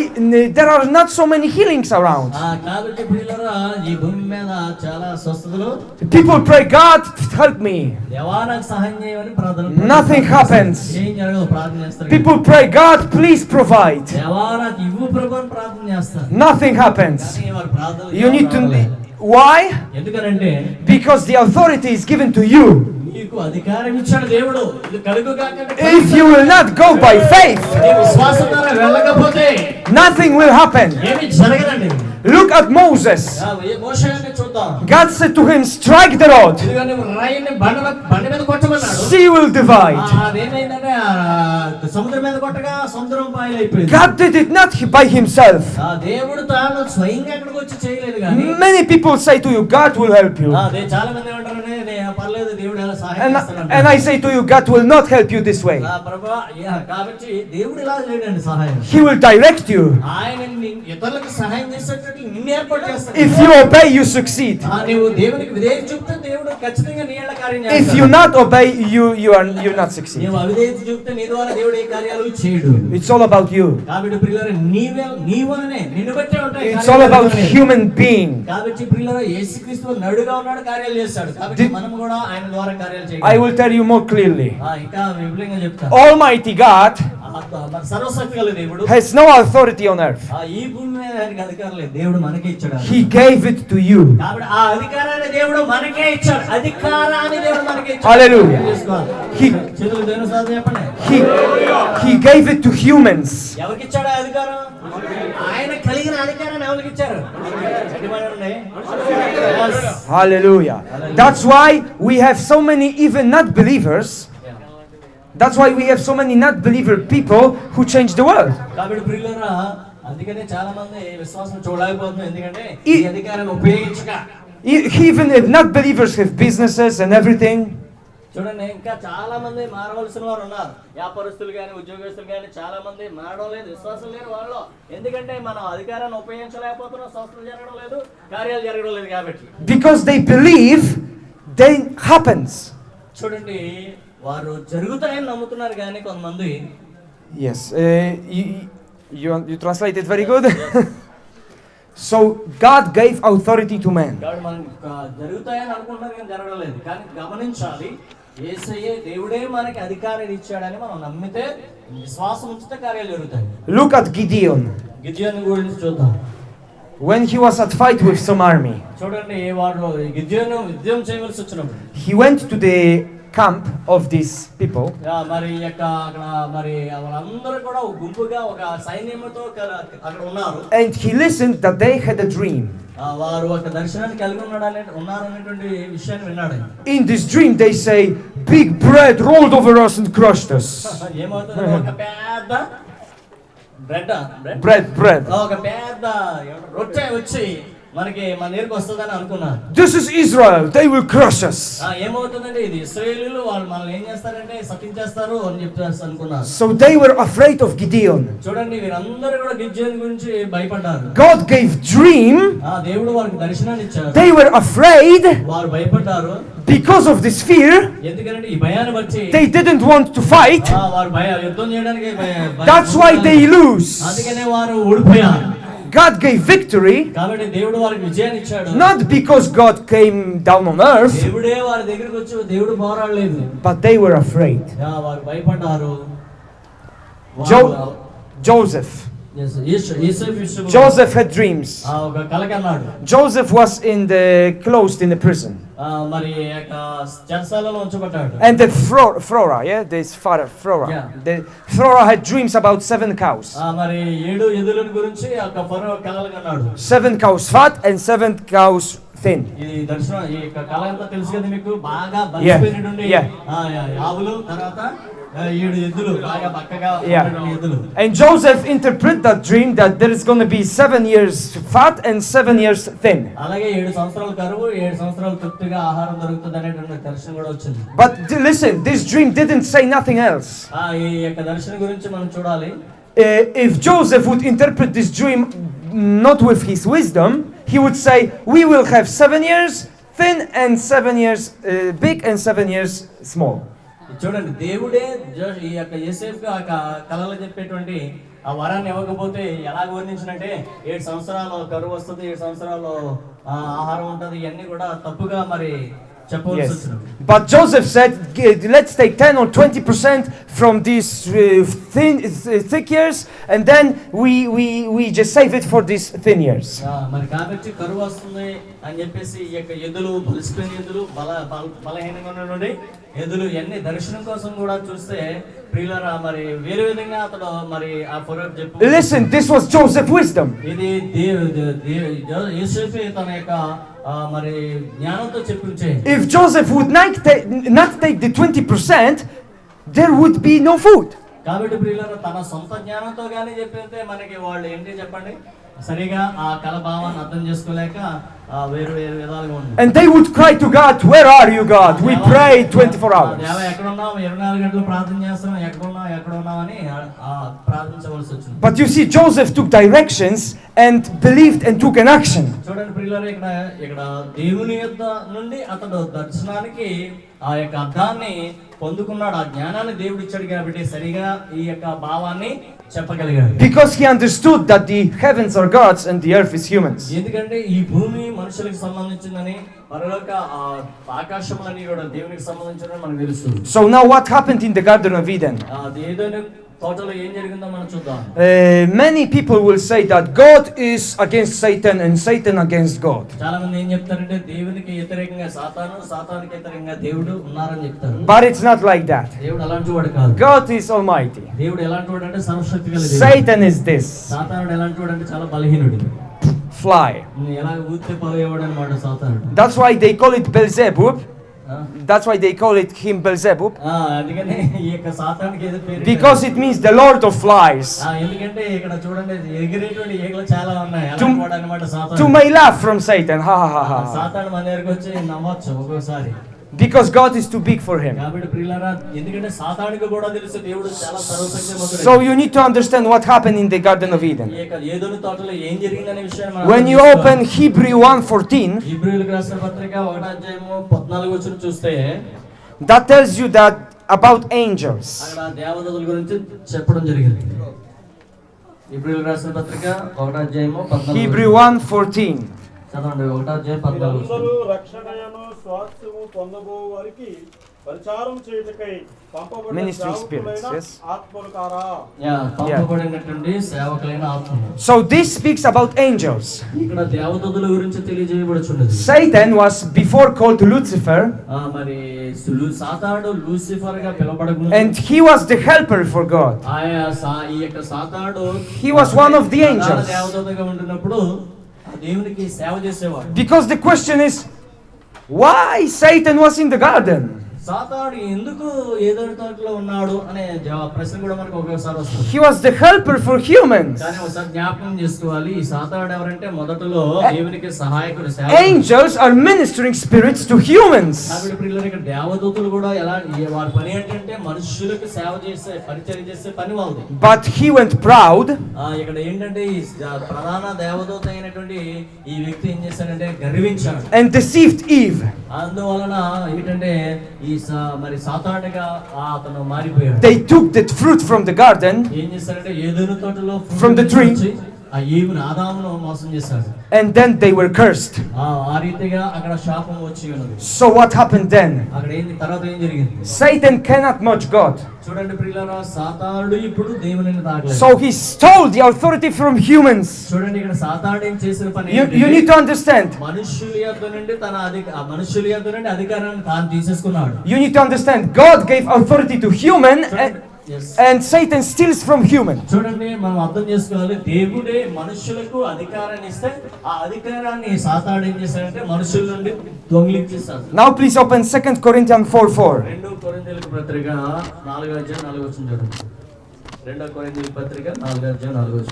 there are not so many healings around. కాబట్టి ప్రియులారా ఈ భూమి మీద చాలా స్వస్థతలు. People pray, God help me. దేవా నాకు సహాయం చేయమని ప్రార్థన. Nothing happens. ఏం జరగదు, ప్రార్థన చేస్తారు. People pray, God please provide. దేవా నాకు ఇవ్వు ప్రభువుని ప్రార్థన చేస్తారు. Nothing happens. కానీ వారు ప్రార్థన You need to. Why? ఎందుకనంటే Because the authority is given to you. నీకు అధికారం ఇచ్చాడు దేవుడు. ఇది కలుగుగాక. If you will not go by faith, నీ విశ్వాసం ద్వారా వెళ్ళకపోతే nothing will happen. ఏమీ జరగదండి. Look at Moses. మోషేని చూద్దాం. God said to him, strike the rod. ఇదిగో నువ్వు రాయిని బండి మీద కొట్టమన్నాడు. Sea will divide. అదేమైందంటే సముద్రం మీద కొట్టగా సముద్రం పాయలైపోయింది. God did it not by himself. దేవుడు తాను స్వయంగా అక్కడికి వచ్చి చేయలేదు కానీ. Many people say to you, God will help you. చాలా మంది ఏమంటారంటే పర్లేదు దేవుడు ఎలా సహాయం చేస్తాడు. And I say to you, God will not help you this way. ప్రభువా కాబట్టి దేవుడు ఇలా చేయడండి సహాయం. He will direct you. ఆయన ఇతరులకు సహాయం చేసేటట్టు నిన్ను ఏర్పాటు చేస్తాడు. If you obey, you succeed. నీవు దేవునికి విధేయత చూపితే దేవుడు ఖచ్చితంగా నీ యొక్క కార్యం చేస్తాడు. If you not obey, you not succeed. నీవు అవిధేయత చూపితే నీ ద్వారా దేవుడు ఏ కార్యాలు చేయడు. It's all about you. కాబట్టి ప్రియులారా నీవనే నిన్ను బట్టే ఉంటాయి. It's all about human being. కాబట్టి ప్రియులారా యేసుక్రీస్తు నడుగా ఉన్నాడు, కార్యాలు చేస్తాడు. కాబట్టి మనం కూడా ఆయన ద్వారా కార్యాలు చేయాలి. I will tell you more clearly. ఇంకా విపులంగా చెప్తా. Almighty God సర్వశక్తిగల దేవుడు has no authority on earth. ఈ భూమి మీద ఆయనకి అధికారం లేదు, దేవుడు మనకే ఇచ్చాడు. He gave it to you. కాబట్టి ఆ అధికారాన్ని దేవుడు మనకే ఇచ్చాడు. అధికారాన్ని దేవుడు మనకే ఇచ్చాడు. Hallelujah. చేతులు దేవుని సాధన చెప్పండి. He gave it to humans. ఎవరికి ఇచ్చాడు ఆ అధికారం? ఆయన కలిగిన అధికారాన్ని ఎవరికి ఇచ్చారు? Hallelujah. That's why we have so many even not believers. That's why we have so many not believer people who change the world. కాబట్టి ప్రియులారా అందుకనే చాలా మంది విశ్వాసం చూడలేకపోతున్నారు. ఎందుకంటే ఈ అధికారాన్ని ఉపయోగించక. Even if not believers have businesses and everything. చూడండి ఇంకా చాలా మంది మారవలసిన వారు ఉన్నారు. వ్యాపారస్తులు కానీ ఉద్యోగస్తులు కానీ చాలా మంది మారడం లేదు, విశ్వాసం లేరు వాళ్ళు. ఎందుకంటే మనం అధికారాన్ని ఉపయోగించలేకపోతున్నాం, స్వస్థత జరగడం లేదు, కార్యాలు జరగడం లేదు. కాబట్టి because they believe then happens. చూడండి వారు జరుగుతాయని నమ్ముతున్నారు కానీ కొంతమంది. Yes, you translate it very good. So God gave authority to man. కాబట్టి మనం జరుగుతాయని అనుకుంటున్నారు కానీ జరగడం లేదు. కానీ గమనించాలి, యేసయ్యే దేవుడే మనకి అధికారాన్ని ఇచ్చాడని మనం నమ్మితే విశ్వాసం ఉంచితే కార్యాలు జరుగుతాయి. Look at Gideon. గిద్యోను గురించి చూద్దాం. When he was at fight with some army, చూడండి వాడు గిద్యోను యుద్ధం చేయవలసి వచ్చినప్పుడు he went to the camp of these people. మరి అక్కడ మరి వాళ్ళందరూ కూడా ఒక గుంపుగా ఒక సైన్యంతో అక్కడ ఉన్నారు. And he listened that they had a dream. వారు ఒక దర్శనాన్ని కలిగి ఉన్నారనేటువంటి విషయాన్ని విన్నాడు. In this dream they say big bread rolled over us and crushed us. ఏమవుతుంది? ఒక పెద్ద bread ఒక పెద్ద రొట్టె వచ్చి మనకి మన దగ్గరికి వస్తుందని అనుకున్నారు. This is Israel, they will crush us. ఏమవుతుందంటే ఇది ఇశ్రాయేలీయులు, వాళ్ళు మనల్ని ఏం చేస్తారంటే శపించేస్తారు అని చెప్పేసి అనుకున్నారు. So they were afraid of Gideon. చూడండి వీరందరూ కూడా గిద్యోను గురించి భయపడ్డారు. God gave dream. దేవుడు వారికి దర్శనాన్ని ఇచ్చాడు. They were afraid. వారు భయపడ్డారు. Because of this fear, ఎందుకంటే ఈ భయాన్ని బట్టి they didn't want to fight. వారు యుద్ధం చేయడానికి That's why they lose. అందుకనే వారు ఓడిపోయారు. God gave victory. కాబట్టి దేవుడు వారికి విజయాన్ని ఇచ్చాడు. Not because God came down on earth. దేవుడే వారి దగ్గరికి వచ్చి దేవుడు పోరాడలేదు. But they were afraid. వారు భయపడ్డారు. Joseph. Joseph had dreams. ఒక కల కన్నాడు. Joseph was closed in the prison. మరి చెరసాలలో ఉంచబడ్డాడు. And the Flora, this father Flora. The Flora had dreams about 7 cows. మరి 7 ఎద్దుల గురించి ఒక ఫరో కలలు కన్నాడు. 7 cows fat and 7 cows thin. ఈ దర్శనం ఈ కల అంతా తెలుసు కదా మీకు, బాగా బలిపోయినటువంటి ఆవులు, తర్వాత 7 ఎద్దులు బాగా బక్కగా Yeah. ఉన్నటువంటి ఎద్దులు. And Joseph interpret that dream that there is going to be 7 years fat and 7 years thin. అలాగే 7 సంవత్సరాలు కరువు 7 సంవత్సరాలు తృప్తిగా ఆహారం దొరుకుతుంది అనేటువంటి దర్శనం కూడా వచ్చింది. But listen, this dream didn't say nothing else. ఈ యొక్క దర్శనం గురించి మనం చూడాలి. If Joseph would interpret this dream not with his wisdom, he would say, we will have 7 years thin and 7 years big and 7 years small. చూడండి, దేవుడే ఈ యొక్క యోసేపుకి ఆ కళలు చెప్పేటువంటి ఆ వరాన్ని ఇవ్వకపోతే ఎలా వర్ణించినట్టే 7 సంవత్సరాలు కరువు వస్తుంది, 7 సంవత్సరాలు ఆహారం ఉంటుంది, ఇవన్నీ కూడా తప్పుగా మరి చెప్పవలసి Yes. వచ్చింది. But Joseph said, let's take 10 or 20% from these thick years, and then we just save it for these thin years. మరి కాబట్టి కరువు వస్తుంది అని చెప్పేసి ఈ యొక్క ఎద్దులు బలిసిపోయిన ఎద్దులు బలహీనంగా ఉన్నటువంటి ఎద్దులు ఇవన్నీ దర్శనం కోసం కూడా చూస్తే ప్రియులారా మరి వేరే విధంగా అతడు మరి ఆ ఫరోకు చెప్పు. Listen, this was Joseph's wisdom. ఇది యోసేపు తన యొక్క మరి జ్ఞానంతో చెప్పించే. If Joseph would not take the 20%, there would be no food. కాబట్టి ప్రియులారా తన సొంత జ్ఞానంతో గానీ చెప్పితే మనకి వాళ్ళు ఏంటి చెప్పండి, సరిగా ఆ కళ భావాన్ని అర్థం చేసుకోలేక వేరు వేరు విధాలుగా ఉంది. And they would cry to God, where are you, God? We prayed 24 hours. ఎక్కడ ఉన్నావు, 24 గంటలు ప్రార్థన చేస్తున్నాం, ఎక్కడ ఉన్నావు అని ప్రార్థించవలసి వచ్చింది. But you see, Joseph took directions and believed and took an action. చూడండి ప్రియులారా, ఇక్కడ దేవుని యొద్ద నుండి అతడు దర్శనానికి ఆ యొక్క అర్థాన్ని పొందుకున్నాడు. ఆ జ్ఞానాన్ని దేవుడు ఇచ్చాడు కాబట్టి సరిగా ఈ యొక్క భావాన్ని చెప్పగలిగాడు. Because he understood that the heavens are God's and the earth is humans. ఎందుకంటే ఈ భూమి మనుషులకు సంబంధించిందని, పరలోక ఆకాశములన్నీ కూడా దేవునికి సంబంధించినని మనకు తెలుస్తుంది. So now what happened in the Garden of Eden? ఏదైనా తోటలో ఏం జరిగిందో మనం చూద్దాం. Many people will say that God is against Satan and Satan against God. చాలా మంది ఏం చెప్తారంటే దేవునికి వ్యతిరేకంగా సాతాను, సాతానుకి వ్యతిరేకంగా దేవుడు ఉన్నారని చెప్తారు. But it's not like that. దేవుడు అలాంటి వాడు కాదు. God is almighty. దేవుడు ఎలాంటి వాడు అంటే సర్వశక్తి గల దేవుడు. Satan is this. సాతానుడు ఎలాంటి వాడు అంటే చాలా బలహీనుడు. Fly. ఎలా ఊతే పలయేవాడు అన్నమాట సాతానుడు. That's why they call it Beelzebub. That's why they call it him Beelzebub. అందుకనే ఈ యొక్క సాతానుకి ఏదో పేరు. Because it means the Lord of Flies. ఎందుకంటే ఇక్కడ చూడండి ఎగిరేటువంటి ఈగలు చాలా ఉన్నాయి. అలాంటి వాడు అన్నమాట సాతానుడు. To my laugh from Satan. Ha ha ha. సాతాను మన దగ్గరికి వచ్చి నవ్వచ్చు ఒక్కోసారి. Because God is too big for him. కాబట్టి ప్రియులారా, ఎందుకంటే సాతానుడికి కూడా తెలుసు దేవుడు చాలా సర్వశక్తిమంతుడు. So you need to understand what happened in the Garden of Eden. ఈ యొక్క ఏదోను తోటలో ఏం జరిగిందనే విషయాన్ని మనం When you open Hebrew 1:14, హీబ్రూయులకు రాసిన పత్రిక 1:14 చూస్తే that tells you that about angels. అక్కడ దేవదూతల గురించి చెప్పడం జరిగింది. హీబ్రూయులకు రాసిన పత్రిక 1:14. Hebrew 1:14. చదవండి. 1:14. అందరూ రక్షణయను స్వాస్థ్యము పొందబో వారికి పరిచారం చేయుటకై పంపబడిన Ministry spirits, సేవకులైన yes. ఆత్మలు కారా. పంపబడినటువంటి సేవకులైన ఆత్మలు. So this speaks about angels. ఇక్కడ దేవదూతల గురించి తెలియజేయబడుచున్నది. Satan was before called Lucifer, మరి సాతానుడు లూసిఫర్ గా పిలువబడకుండా, and he was the helper for God. ఈ యొక్క సాతానుడు He was one of the angels. దేవదూతగా ఉంటున్నప్పుడు దేవునికి సేవ చేసేవాడు. Because the question is, why Satan was in the garden? సాతానుడు ఎందుకు ఏదోని తోటలో ఉన్నాడు అనే ప్రశ్న కూడా మనకు ఒక్కొక్కసారి వస్తుంది. He was the helper for humans. కానీ ఒకసారి జ్ఞాపకం చేసుకోవాలి, ఈ సాతానుడు ఎవరంటే మొదటలో దేవునికి సహాయకుడు. Angels are ministering spirits to humans. కాబట్టి ప్రియులారా, ఇక్కడ దేవదూతలు కూడా ఎలా వారి పని ఏంటంటే మనుషులకు సేవ చేసే పరిచర్య చేసే పని వాళ్ళది. But he went proud. ఇక్కడ ఏంటంటే ఈ ప్రధాన దేవదూత అయినటువంటి ఈ వ్యక్తి ఏం చేశాడంటే గర్వించాడు And deceived Eve. అందువలన ఏంటంటే ఈ మరి సాతానుడిగా అతను మారిపోయాడు. They took that fruit from the garden, ఏం చేశారంటే ఏదోను తోటలో From the tree. ఆ ఈవును ఆదామును మోసం చేశాడు. and then they were cursed. ఆ రీతిగా అక్కడ శాపం వచ్చి ఉన్నది. So what happened then? అక్కడ ఏంది తర్వాత ఏం జరిగింది? Satan cannot match God. చూడండి ప్రియులారా, సాతానుడు ఇప్పుడు దేవునిని తాకలేదు. So he stole the authority from humans. చూడండి ఇక్కడ సాతానుడు ఏం చేసిన పని You need to understand. మనుషుల యొద్ద నుండి అధికారాన్ని తాను తీసేసుకున్నాడు. You need to understand. God gave authority to human and Satan steals from human. చూడండి, మనం అర్థం చేసుకోవాలి, దేవుడే మనుషులకు అధికారాన్ని ఇస్తే ఆ అధికారాన్ని సాతానుడు ఏం చేశాడంటే మనుషుల నుండి దొంగిలించేశాడు. Now please open 2 Corinthians 4:4. 2 కొరింథీయులకు కొరింథీయులకు పత్రిక 4:4 చూడండి. 2 కొరింథీయుల పత్రిక 4:4.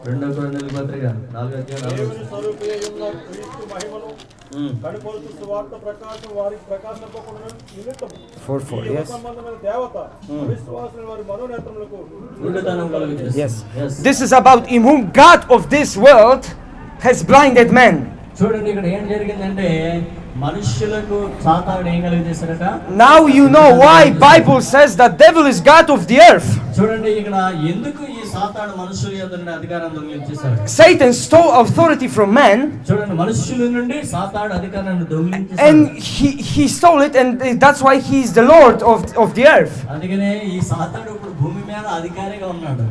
2 కొరింథీయుల పత్రిక 4:4. దేవుని స్వరూపియై ఉన్న క్రీస్తు మహిమను కనుపరుచు సువార్త ప్రకాశం వారికి ప్రకాశింపకుండా నిమిత్తము 4:4, ఈ యుగ yes. సంబంధమైన దేవత అవిశ్వాసులైన వారి మనోనేత్రములకు గుడ్డితనం కలుగజేస్తుంది. Yes. This is about in whom God of this world has blinded men. చూడండి ఇక్కడ ఏం జరిగిందంటే మనుష్యులకు సాతానుడు ఏం కలుగజేశారట. Now you know why Bible says that devil is God of the earth. చూడండి ఇక్కడ ఎందుకు ఈ సాతాను మనుషుల యొద్ద నుండి అధికారం దొంగిలించేశాడు. Satan stole authority from man. చూడండి మనుషుల నుండి సాతాను అధికారాన్ని దొంగిలించేశాడు. And he stole it, and that's why he is the Lord of the earth. అందుకనే ఈ సాతాను ఇప్పుడు భూమి మీద అధికారిగా ఉన్నాడు.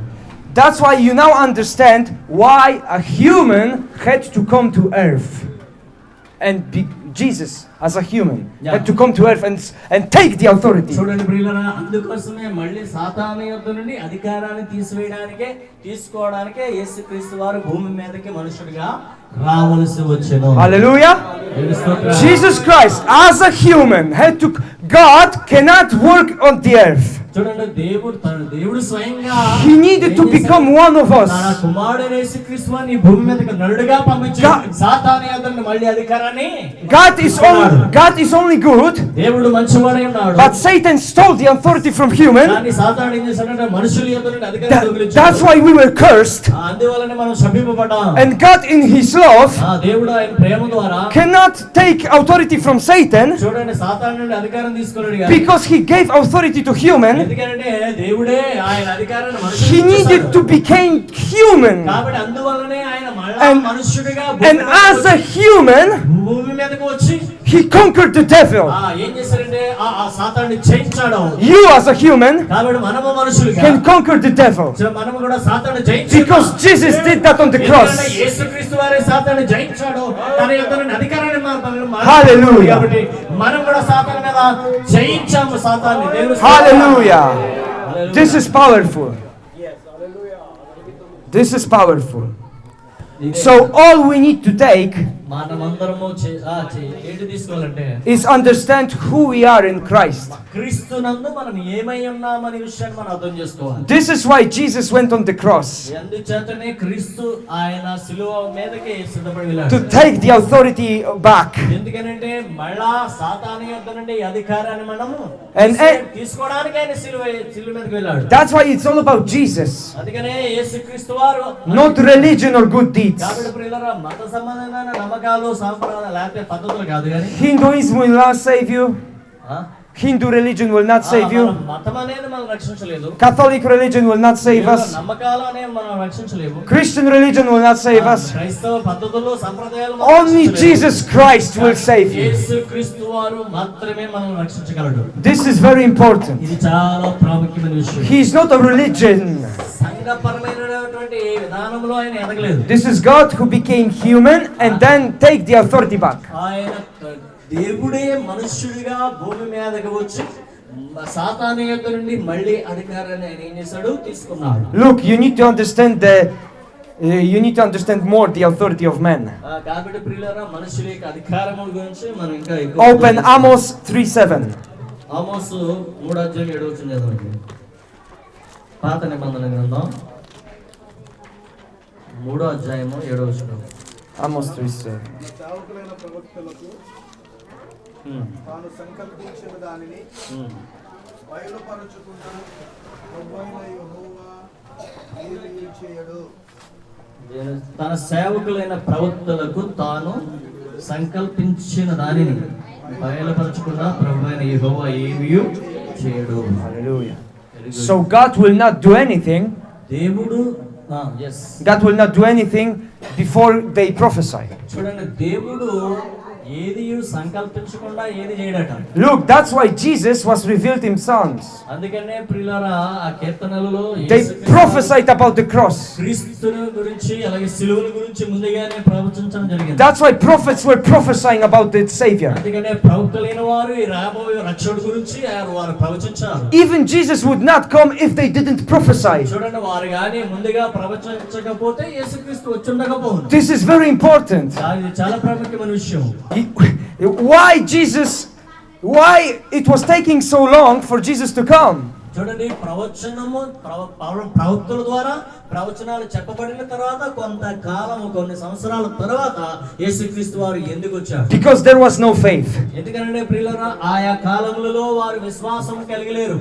That's why you now understand why a human had to come to earth. And Jesus, as a human, had to come to earth and take the authority. చూడండి ప్రియులారా, అందుకోసమే మళ్ళీ సాతాను యొద్ద నుండి అధికారాన్ని తీసుకోవడానికే యేసుక్రీస్తు వారు భూమి మీదకి మనుషుడిగా రావలసి వచ్చెను. Hallelujah. Jesus Christ as a human had to. God cannot work on the earth. చూడండి దేవుడు స్వయంగా He needed to become one of us. తన కుమారుడైన యేసుక్రీస్తు వారిని భూమి మీదకి నరుడుగా పంపించి సాతాను యొద్ద నుండి మళ్ళీ అధికారాన్ని. God is only good. దేవుడు మంచివాడై ఉన్నాడు. But Satan stole the authority from human. కానీ సాతాను ఏం చేశాడంటే మనుషుల యొద్ద నుండి అధికారాన్ని దొంగిలించాడు. That's why we were cursed. అందువల్లనే మనం శపింపబడ్డాం. And God in his love దేవుడు ఆయన ప్రేమ ద్వారా cannot take authority from Satan. చూడండి సాతాను నుండి అధికారం తీసుకున్నాడు. Because he gave authority to human. ఎందుకంటే దేవుడే ఆయన అధికారాన్ని He మనుషులకు needed ఇచ్చేశాడు. to become human. కాబట్టి అందువల్లనే ఆయన మళ్ళా మనుషుడిగా And as a human, భూమి మీదకి వచ్చి he conquered the devil. ఏం చేశారంటే ఆ సాతానుని జయించాడు. You as a human కాబట్టి మనము మనుషులుగా can conquer the devil. మనము కూడా సాతానుని జయించాము. Because Jesus did that on the cross. యేసుక్రీస్తు వారే సాతానుని జయించాడు. తన యొద్ద నుండి అధికారాన్ని Hallelujah. కాబట్టి మనం కూడా సాతాను మీద జయించాము సాతానుని. దేవుని Hallelujah. This is powerful. This is powerful. So all we need to take మనమందరము ఏంటి తీసుకోవాలంటే is understand who we are in Christ. క్రీస్తునందు మనం ఏమై ఉన్నామనే విషయాన్ని మనం అర్థం చేసుకోవాలి. This is why Jesus went on the cross. ఎందుచేతనే క్రీస్తు ఆయన సిలువ మీదకి సిద్ధపడి వెళ్ళాడు. To take the authority back. ఎందుకంటే మళ్ళా సాతాను యొద్ద నుండి అధికారాన్ని మనము తీసుకోవడానికి ఆయన సిలువ మీదకి వెళ్ళాడు. That's why it's all about Jesus. అందుకనే యేసుక్రీస్తు వారు Not religion or good deeds. కాబట్టి ప్రియులారా మత సంబంధమైన నమ్మకాలు సాంప్రదాయాలు లేకపోతే పద్ధతులు కాదు కానీ Hinduism will not save you. Hindu religion will not save you. మతం అనేది మనం రక్షించలేదు. Catholic religion will not save us. నమ్మకాలు అనేవి మనం రక్షించలేవు. Christian religion will not save us. క్రైస్తవ పద్ధతులు సంప్రదాయాలు Only Jesus Christ will save you. యేసుక్రీస్తు వారు మాత్రమే మనల్ని రక్షించగలడు. This is very important. ఇది చాలా ప్రాముఖ్యమైన విషయం. He is not a religion. సంఘపరమైనటువంటి విధానంలో ఆయన ఎదగలేదు. This is God who became human and then take the authority back. ఆయన దేవుడే మనుష్యుడిగా భూమి మీదకి వచ్చి సాతాను యొద్ద నుండి మళ్ళీ అధికారాన్ని ఆయన ఏం చేశాడు తీసుకున్నాడు. Look, you need to understand more the authority of man. కాబట్టి ప్రియులారా మనుషుల యొక్క అధికారం గురించి మనం ఇంకా Open Amos 3:7. ఆమోసు 3:7 చదవండి. పాత నిబంధన గ్రంథం 3:7. Amos 3:7. సేవకులైన ప్రవక్తలకు తాను సంకల్పించిన దానిని బయలుపరచుకున్న ప్రభువైన యెహోవా ఏమీ చేయడు. తన సేవకులైన ప్రవక్తలకు తాను సంకల్పించిన దానిని బయలుపరచుకున్న ప్రభువైన యెహోవా ఏమీ చేయడు. Hallelujah. So God will not do anything. దేవుడు God will not do anything before they prophesy. చూడండి దేవుడు ఏది సంకల్పించకుండా ఏది చేయడట. Look, that's why Jesus was revealed in Psalms. అందుకనే ప్రియులారా ఆ కీర్తనలలో They prophesied about the cross. క్రీస్తుని గురించి అలాగే సిలువల గురించి ముందుగానే ప్రవచించడం జరిగింది. That's why prophets were prophesying about the Savior. అందుకనే ప్రవక్తలైన వారు ఈ రాబోయే రక్షకుడి గురించి వారు ప్రవచించారు. Even Jesus would not come if they didn't prophesy. చూడండి, వారు గాని ముందుగా ప్రవచించకపోతే యేసుక్రీస్తు వచ్చుండకపోవును. This is very important. ఇది చాలా ప్రాముఖ్యమైన విషయం. Why it was taking so long for Jesus to come? చూడండి, ప్రవచనము ప్రవక్తల ద్వారా ప్రవచనాలు చెప్పబడిన తర్వాత కొంతకాలము కొన్ని సంవత్సరాల తర్వాత యేసుక్రీస్తు వారు ఎందుకు వచ్చారు? Because there was no faith. ఎందుకంటే ప్రియులారా ఆయా కాలములలో వారు విశ్వాసం కలిగలేరు.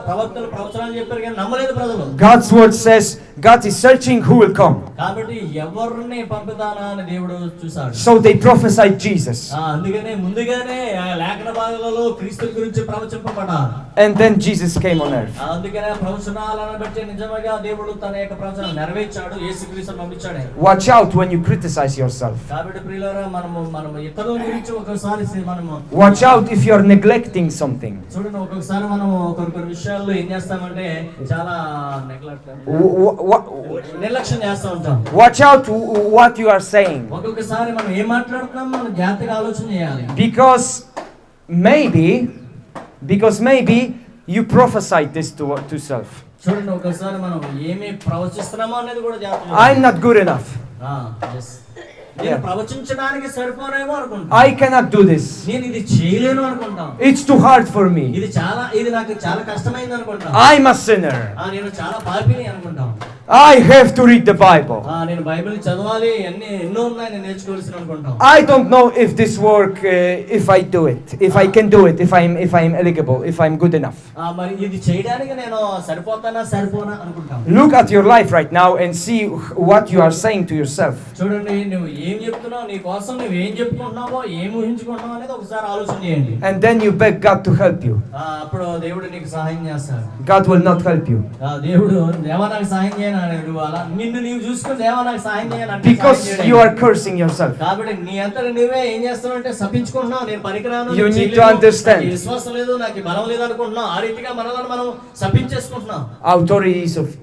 ప్రవక్తలు ప్రవచనాలు చెప్పారు కానీ నమ్మలేదు ప్రజలు. God's word says God is searching who will come. కాబట్టి ఎవరిని పంపుతానా అని దేవుడు చూశాడు. So they prophesied Jesus. అందుకనే ముందుగానే ఆ లేఖన భాగాలలో క్రీస్తు గురించి ప్రవచింపబడ్డారు. And then Jesus came on earth. అందుకనే ప్రవచనాలను బట్టి నిజంగా దేవుడు తన యొక్క ప్రవచనాలు నెరవేర్చాడు, యేసుక్రీస్తును పంపించాడు. Watch out when you criticize yourself. కాబట్టి ప్రియులారా మనం ఇతరుల గురించి ఒకసారి మనము Watch out if you are neglecting something. చూడండి, ఒక్కొక్కసారి మనం కొన్ని విషయాల్లో ఏం చేస్తామంటే చాలా నిర్లక్ష్యం చేస్తూ ఉంటాం. Watch out what you are saying. ఒక్కొక్కసారి మనం ఏం మాట్లాడుతున్నాం మనం జాగ్రత్తగా ఆలోచన చేయాలి. Because maybe you prophesied this to self. చూడండి, ఒకసారి మనం ఏమి ప్రవచిస్తున్నామో అనేది కూడా జాగ్రత్తగా. I'm not good enough. నేను ప్రవచించడానికి సరిపోనేమో అనుకుంటా. I cannot do this. నేను ఇది చేయలేను అనుకుంటా. It's too hard for me. ఇది నాకు చాలా కష్టమైంది అనుకుంటా. I'm a sinner. నేను చాలా పాపిని అనుకుంటా. I have to read the Bible. నేను బైబిల్ చదవాలి, ఎన్నో ఉన్నాయి నేను నేర్చుకోవాల్సిన అనుకుంటా. I don't know if this work if I do it, if I can do it, if I'm eligible, if I'm good enough. మరి ఇది చేయడానికి నేను సరిపోతానా సరిపోనా అనుకుంటా. Look at your life right now and see what you are saying to yourself. చూడండి, నువ్వు ఏం చెప్తున్నావు, నీ కోసం నువ్వు ఏం చెప్పుకుంటున్నావో ఏం ఊహించుకుంటున్నావు అనేది ఒకసారి ఆలోచన చేయండి. And then you beg God to help you. అప్పుడు దేవుడు నీకు సహాయం చేస్తాడు. God will not help you. దేవుడు దేవా నాకు సహాయం చేయను అన్నాడు. అలా నిన్ను నీవు చూసుకుని దేవా నాకు సహాయం చేయను అంటే Because you are cursing yourself. కాబట్టి నీ అంతట నువ్వే ఏం చేస్తున్నావు అంటే శపించుకుంటున్నావు. నేను పనికిరాను, You need to understand. నాకు విశ్వాసం లేదు, నాకు బలం లేదు అనుకుంటున్నావు. ఆ రీతిగా మనల్ని మనం శపించేసుకుంటున్నాం.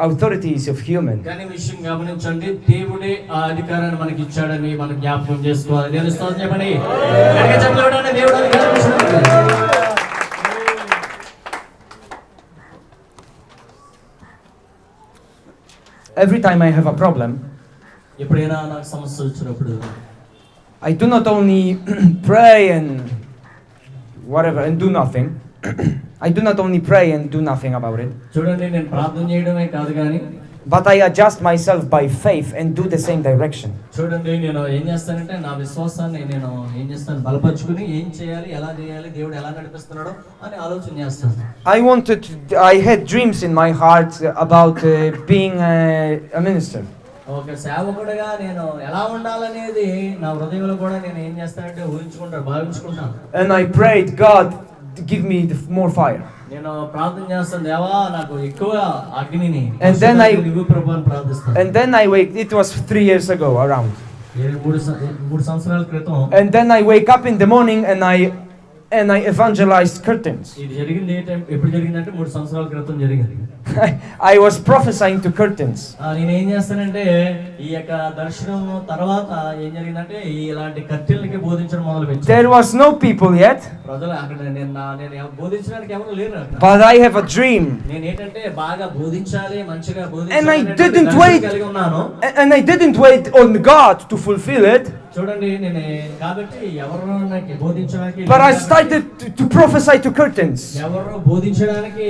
Authorities of human. కానీ విషయం గమనించండి, దేవుడే ఆ అధికారాన్ని మనకి ఇచ్చాడని మనం జ్ఞాపకం చేసుకోవాలి. దేవుని స్తోత్రం చెప్పండి. చెప్పలేడండి, దేవుడు అధికారం ఇచ్చాడు. Every time I have a problem, ఎప్పుడైనా నాకు సమస్య వచ్చినప్పుడు I do not only pray and whatever and do nothing. I do not only pray and do nothing about it. చూడండి, నేను ప్రార్థన చేయడమే కాదు కానీ But I adjust myself by faith and do the same direction. చూడండి, నేను ఏం చేస్తానంటే నా విశ్వాసాన్ని నేను ఏం చేస్తాను బలపరుచుకుని ఏం చేయాలి, ఎలా చేయాలి, దేవుడు ఎలా నడిపిస్తున్నాడో అని ఆలోచన చేస్తాను. I had dreams in my heart about being a minister. ఒక సేవకుడిగా నేను ఎలా ఉండాలనేది నా హృదయంలో కూడా నేను ఏం చేస్తానంటే భావించుకుంటాను. And I prayed, God, give me more fire. నేను ప్రార్థన చేస్తాను, దేవా నాకు ఎక్కువ అగ్నిని ప్రార్థిస్తాను. And then I wake. It was 3 years ago around. 3 సంవత్సరాల క్రితం. And then I wake up in the morning and I evangelized curtains. ఇది జరిగింది ఎప్పుడు జరిగిందంటే 3 సంవత్సరాల క్రితం జరిగింది. I was prophesying to curtains. నేను ఏం చేస్తానంటే ఈ యొక్క దర్శనం తర్వాత ఏం జరిగిందంటే ఇలాంటి కర్టెన్లకి బోధించడం మొదలుపెట్టాను. There was no people yet. ప్రజలు అక్కడ నేను బోధించడానికి ఎవరు లేరు. But I have a dream. నేను ఏంటంటే బాగా బోధించాలి, మంచిగా And I బోధించాలి didn't wait. కలిగి ఉన్నాను. And I didn't wait on God to fulfill it. చూడండి, నేను కాబట్టి ఎవరు నాకు బోధించడానికి. But I started to prophesy to curtains. ఎవరు బోధించడానికి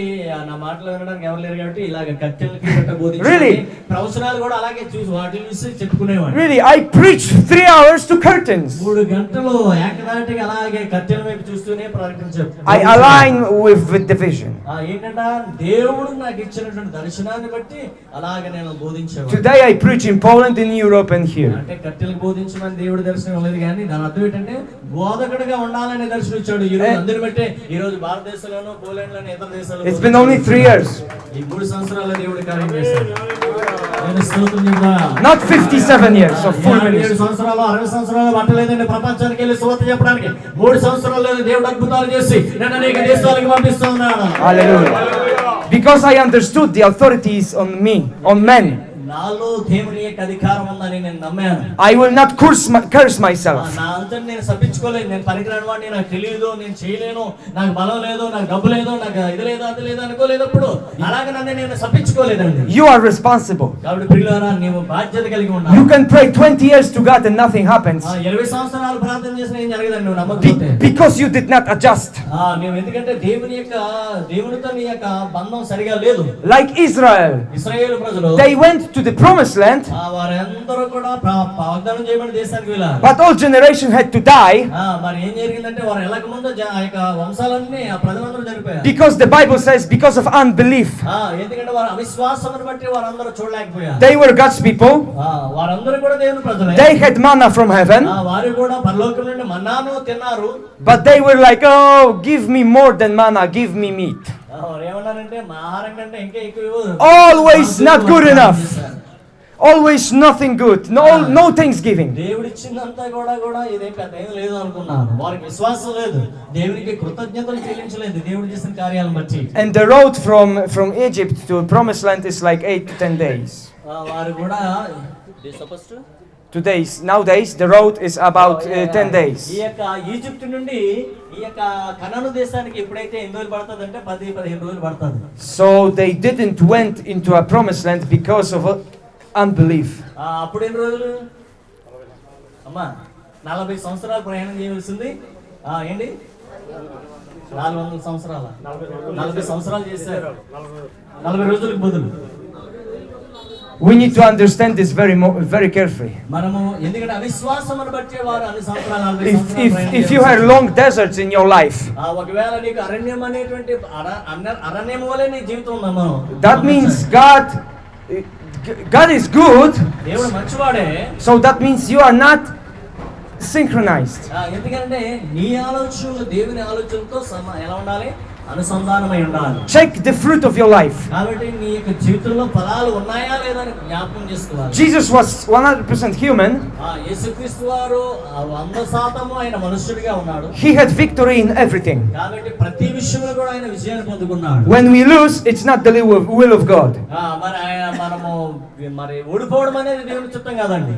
నా మాటలు వినడానికి ఎవరు లేరు కాబట్టి ఇలాగ కర్టెన్లకి బోధించాలి. Really? ప్రవచనాలు కూడా అలాగే చూసి వాటిని చూసి చెప్పుకునేవాడిని. Really, I preached 3 hours to curtains. 3 గంటలు ఏకదాటిగా అలాగే కర్టెన్ వైపు చూస్తూనే ప్రకటించాను. I align with the vision. ఏంటంటే దేవుడు నాకు ఇచ్చినటువంటి దర్శనాన్ని బట్టి అలాగే నేను బోధించేవాడిని. Today I preach in Poland, in Europe, and here. అంటే కర్టెన్లకు బోధించమని దేవుడు దర్శనం లేదు కానీ దాని అర్థం ఏంటంటే బోధకుడిగా ఉండాలనే దర్శనం ఇచ్చాడు. ఈ రోజు అందరిని బట్టి ఈ రోజు భారతదేశంలోనూ పోలాండ్ లోను ఇతర దేశాల్లో It's been only 3 years. ఈ 3 సంవత్సరాల దేవుడు కార్యం చేశాడు. నేను స్తోత్రం చెప్తాను. Not 57 years of full 57 ministry. సంవత్సరాలు 60 సంవత్సరాలు పట్టలేదండి ప్రపంచానికి వెళ్ళి సువార్త చెప్పడానికి. 3 సంవత్సరాల్లో దేవుడు అద్భుతాలు చేసి నన్ను అనేక దేశాలకు పంపిస్తూ ఉన్నాడు. Hallelujah. Because I understood the authorities on me, on men. నాలో దేవుని యొక్క అధికారం ఉందని నేను నమ్మాను. I will not curse myself. నా అంతా నేను సప్పించుకోలేదు. నేను పనికిరాని వాడిని, నాకు తెలియదు, నేను చేయలేను, నాకు బలం లేదు, నాకు డబ్బు లేదు, నాకు ఇది లేదు అది లేదు అనుకోలేదప్పుడు. అలాగే నన్ను నేను సప్పించుకోలేదండి. You are responsible. కాబట్టి ప్రియులారా నీవు బాధ్యత కలిగి ఉన్నావు. You can pray 20 years to God and nothing happens 20 సంవత్సరాలు ప్రార్థన చేసినా ఏం జరగదండి నువ్వు నమ్మకపోతే. because you did not adjust. నువ్వు ఎందుకంటే దేవునితో నీ యొక్క బంధం సరిగా లేదు. Like Israel, ఇశ్రాయేలు ప్రజలు they went to the promised land, వారందరూ కూడా వాగ్దానం చేయబడిన దేశానికి వెళ్ళారు. but all generation had to die మరి ఏం జరిగిందంటే వారు వెళ్ళక ముందు ఆ యొక్క వంశాలన్నీ ఆ ప్రజలందరూ చనిపోయారు. because the Bible says because of unbelief. ఎందుకంటే వారు అవిశ్వాసమును బట్టి వారందరూ చూడలేకపోయారు. They were God's people. వారందరూ కూడా దేవుని ప్రజలే. They had manna from heaven. వారు కూడా పరలోకం నుండి మన్నాను తిన్నారు. But they were like, oh, give me more than manna, give me meat. ఏమన్నారంటే మా ఆహారం కంటే ఇంకా ఎక్కువ. Always not good enough. Always nothing good. No thanksgiving. దేవుడు ఇచ్చినంతా కూడా ఇదేం పెద్ద ఏం లేదు అనుకున్నారు. వారికి విశ్వాసం లేదు. దేవునికి కృతజ్ఞతలు చెల్లించలేదు దేవుడు చేసిన కార్యాలను బట్టి. And the road from Egypt to promised land is like 8 to 10 days. వారు కూడా Nowadays the road is about 10 days. ఈ యొక్క ఈజిప్ట్ నుండి ఈ యొక్క కనాను దేశానికి ఎప్పుడైతే ఎన్ని రోజులు పడుతుందంటే 10-15 రోజులు పడుతుంది. So they didn't went into a promised land because of unbelief. అప్పుడు ఎన్ని రోజులు అమ్మా 40 సంవత్సరాలు ప్రయాణం చేయవలసింది. ఏంటి 400 సంవత్సరాలు 40 సంవత్సరాలు చేశారు 40 రోజులకు బదులు. We need to understand this very carefully. మనము ఎందుకంటే అవిశ్వాసమును బట్టి వారు అన్ని సంవత్సరాలు 40 సంవత్సరాలు if you have long deserts in your life, ఒకవేళ నీకు అరణ్యం అనేటువంటి అరణ్యం వలె నీ జీవితం ఉందమ్మా. that means God is good. దేవుడు మంచివాడే. So that means you are not synchronized. ఎందుకంటే నీ ఆలోచనలు దేవుని ఆలోచనతో ఎలా ఉండాలి? అనుసంధానమై ఉండాలి. Check the fruit of your life. కాబట్టి నీ యొక్క జీవితంలో ఫలాలు ఉన్నాయా లేదా అని జ్ఞాపకం చేసుకోవాలి. Jesus was 100% human. యేసుక్రీస్తు వారు 100% ఆయన మనుష్యుడిగా ఉన్నాడు. He had victory in everything. కాబట్టి ప్రతి విషయంలో కూడా ఆయన విజయాన్ని పొందుకున్నాడు. When we lose, it's not the will of God. మనము ఓడిపోవడం అనేది దేవుని చిత్తం కాదండి.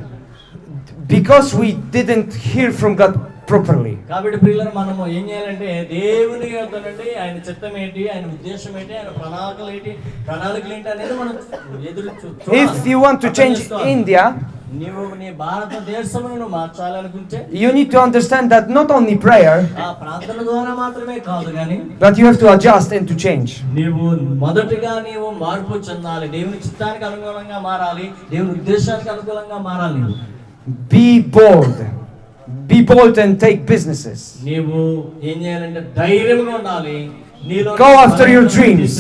Because we didn't hear from God properly. కాబట్టి ప్రియులారా మనము ఏం చేయాలంటే దేవుని యొద్ద నుండి ఆయన చిత్తం ఏంటి, ఆయన ఉద్దేశం ఏంటి, ఆయన ప్రణాళికలు ఏంటి అనేది మనం ఎదురు చూడాలి. If you want to change India, నీవు నీ భారతదేశమును మార్చాలనుకుంటే you need to understand that not only prayer, ప్రార్థన ద్వారా మాత్రమే కాదు కానీ but you have to adjust and to change. నీవు మొదటగా నీవు మార్పు చెందాలి. దేవుని చిత్తానికి అనుగుణంగా మారాలి. దేవుని ఉద్దేశానికి అనుగుణంగా మారాలి. Be bold and take businesses. నీవు ఏం చేయాలంటే ధైర్యంగా ఉండాలి. నీలో Go after your dreams.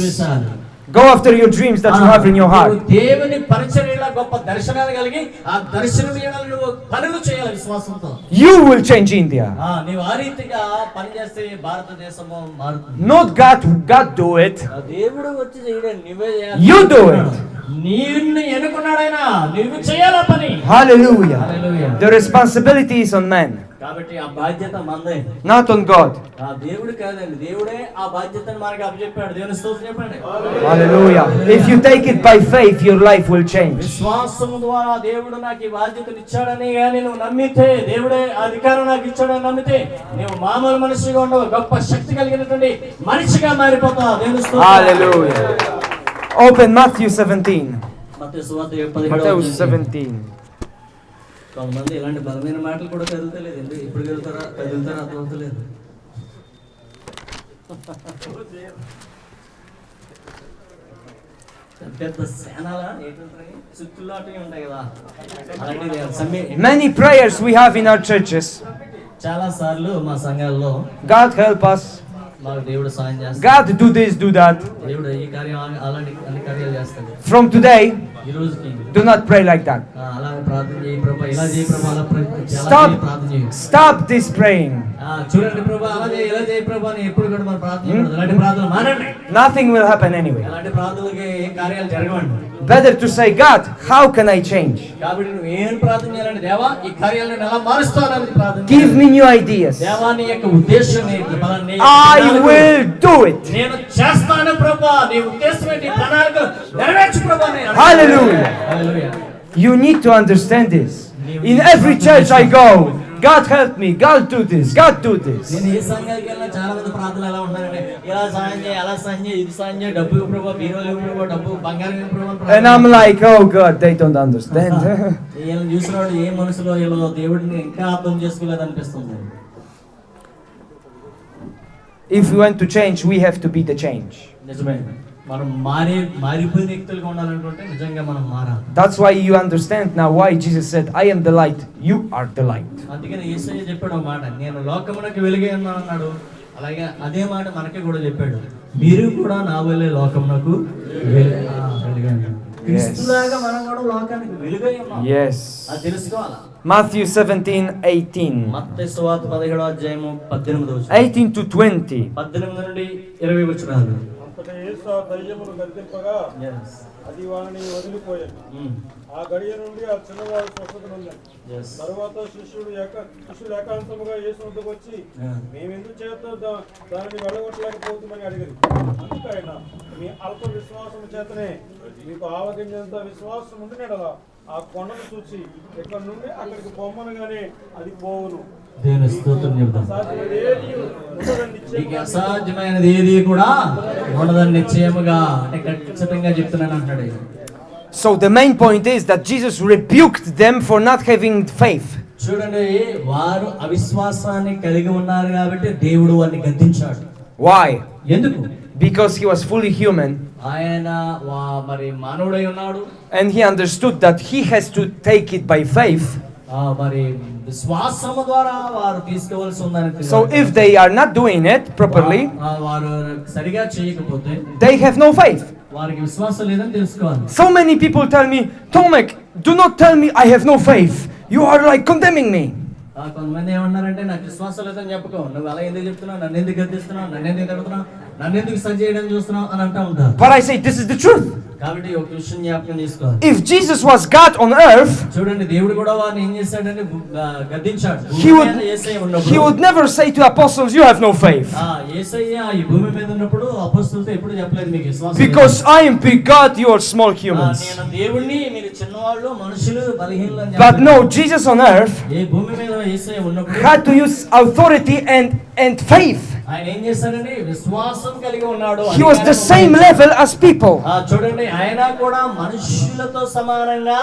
Go after your dreams that you have in your heart. దేవుని పరిచర్యలో గొప్ప దర్శనాలు కలిగి ఆ దర్శనం ఏడాలి నువ్వు పనులు చేయాలి విశ్వాసంతో. You will change India. నీవు ఆ రీతిగా పని చేస్తే భారతదేశము మారుతుంది. Not God do it. దేవుడు వచ్చి చేయడం నువ్వే చేయాలి. You do it. నిన్ను ఎన్నుకున్నాడైనా నువ్వు చేయాలి పని. Hallelujah. Hallelujah. The responsibility is on man. కాబట్టి ఆ బాధ్యత మనదే. Not on God. దేవుడు కాదండి. దేవుడే ఆ బాధ్యతను మనకి అప్పచెప్పాడు. దేవుని స్తోత్రం చెప్పండి. Hallelujah. If you take it by faith, your life will change. విశ్వాసం ద్వారా దేవుడు నాకు ఈ బాధ్యతను ఇచ్చాడని గాని నువ్వు నమ్మితే, దేవుడే అధికారం నాకు ఇచ్చాడని నమ్మితే, నువ్వు మామూలు మనిషిగా ఉండవు, గొప్ప శక్తి కలిగినటువంటి మనిషిగా మారిపోతావు. దేవుని స్తోత్రం. Hallelujah. Open Matthew 17. మత్తయి సువార్త Matthew 17. కొంతమంది ఇలాంటి బలమైన మాటలు కూడా కదులుతలేదు. ఇప్పుడు కదులుతారా అర్థం అవుతలేదు. పెద్ద సేనల చుట్టులాటే ఉంటాయి కదా. Many prayers we have in our churches. చాలా సార్లు మా సంఘాల్లో God help us. మాకు దేవుడు సాయం చేస్తాడు. God do this, do that. దేవుడు ఈ కార్యం అలాంటి అన్ని కార్యాలు చేస్తాడు. From today, ఈ రోజుకి do not pray like that. అలాగే ప్రార్థన చేయి ప్రభు, ఇలా చేయి ప్రభు, అలా ప్రార్థన చేయి. Stop this praying. చూడండి ప్రభా అలా చేయి ఇలా చేయి ప్రభా అని ఎప్పుడు కూడా మన ప్రార్థన ఉండదు. అలాంటి ప్రార్థన మానండి. Nothing will happen anyway. అలాంటి ప్రార్థనలకి ఏం కార్యాలు జరగవండి. Better to say, God, how can I change? కాబట్టి నువ్వు ఏం ప్రార్థన చేయాలంటే దేవా ఈ కార్యాలను నేను ఎలా మారుస్తానని ప్రార్థన Give me new ideas. దేవా నీ యొక్క ఉద్దేశం ఏంటి? I will do it. నేను చేస్తాను ప్రభా, నీ ఉద్దేశం ఏంటి? ప్రణాళిక నెరవేర్చు ప్రభా. Hallelujah. Hallelujah. You need to understand this. In every church I go, God help me, God do this, God do this. నేను ఏ సంఘానికి వెళ్ళినా చాలా మంది ప్రార్థనలు ఎలా ఉంటారంటే ఇలా సాయం చేయి, అలా సాయం చేయి, ఇది సాయం చేయి, డబ్బు ప్రభా, బీరోలు ప్రభా, డబ్బు బంగారం ప్రభా. And I'm like, oh God, they don't understand. వీళ్ళని చూసినవాడు ఏ మనసులో వీళ్ళు దేవుడిని ఇంకా అర్థం చేసుకోలేదు అనిపిస్తుంది. If we want to change, we have to be the change. నిజమే. మనం మారిపోయిన వ్యక్తులుగా ఉండాలనుకుంటే నిజంగా మనం మారాలి. That's why you understand now why Jesus said, I am the light, you are the light. అందుకని యేసయ్య చెప్పాడు ఒక మాట, నేను లోకమునకు వెలుగై ఉన్నాను అన్నాడు. అలాగే అదే మాట మనకే కూడా చెప్పాడు, మీరు కూడా నా వల్లే లోకమునకు వెలుగై ఉన్నారు. క్రీస్తులాగా మనం కూడా లోకానికి వెలుగై ఉన్నాం. Yes. అది తెలుసుకోవాలా. Matthew 17:18. మత్తయి సువార్త 17వ అధ్యాయము 18వ వచనం. 18 to 20. 18 నుండి 20 వచనాలు. అంతటా యేసు ఆ దయ్యమును గద్దింపగా అది వారిని వదిలిపోయాడు. ఆ గడియ నుండి ఆ చిన్నవాడు స్వస్థత నొందాడు. తరువాత శిష్యుడు ఏకాంతముగా యేసు వద్దకు వచ్చి మేము ఎందుకు చేత దానిని వెళ్ళగొట్టలేకపోతుందని అడిగారు. అందుకు ఆయన, మీ అల్ప విశ్వాసం చేతనే మీకు ఆవగించేంత విశ్వాసం ఉండి నెడలా ఆ కొండను చూసి ఇక్కడ నుండి అక్కడికి పొమ్మనగానే అది పోవును. దేవుని స్తోత్రం చెప్తాం. నీకు అసాధ్యమైనది ఏది కూడా ఉండదని నిశ్చయముగా అంటే ఖచ్చితంగా చెప్తున్నాను అంటాడు. So the main point is that Jesus rebuked them for not having faith. చూడండి, వారు అవిశ్వాసాన్ని కలిగి ఉన్నారు కాబట్టి దేవుడు వారిని గద్దించాడు. Why? ఎందుకు? Because he was fully human. ఆయన మరి మానవుడై ఉన్నాడు. And he understood that he has to take it by faith. మరి విశ్వాసము ద్వారా వారు తీసుకోవాల్సి ఉందని. So if they are not doing it properly, వారు సరిగా చేయకపోతే they have no faith. వారికి విశ్వాసం లేదని తెలుసుకోవాలి. So many people tell me, Tomek, do not tell me I have no faith. You are like condemning me. కొంతమంది ఏమన్నారంటే నాకు విశ్వాసం లేదని చెప్పుకో, నువ్వు అలా ఎందుకు చెప్తున్నావు, నన్ను ఎందుకు గద్దిస్తున్నావు, నన్ను ఎందుకు తడుతున్నావు, నన్ను ఎందుకు సరి చేయడం చూస్తున్నావు అని అంటూ ఉంటారు. But I say this is the truth. కాబట్టి ఒక విషయం జ్ఞాపకం తీసుకోవాలి. If Jesus was God on earth, చూడండి, దేవుడు కూడా వారిని ఏం చేశాడంటే గద్దించాడు. he would never say to apostles, you have no faith. యేసయ్య ఈ భూమి మీద ఉన్నప్పుడు అపోస్తలులతో ఎప్పుడు చెప్పలేదు మీకు విశ్వాసం. Because I am big God, you are small humans. నేను దేవుణ్ణి, మీరు చిన్నవాళ్ళు, మనుషులు, బలహీనులు అని. But no, Jesus on earth ఈ భూమి మీద యేసయ్య ఉన్నప్పుడు had to use authority and faith. ఆయన ఏం చేశాడంటే విశ్వాసం కలిగి ఉన్నాడు. He was the same level as people. చూడండి, ఆయన కూడా మనుషులతో సమానంగా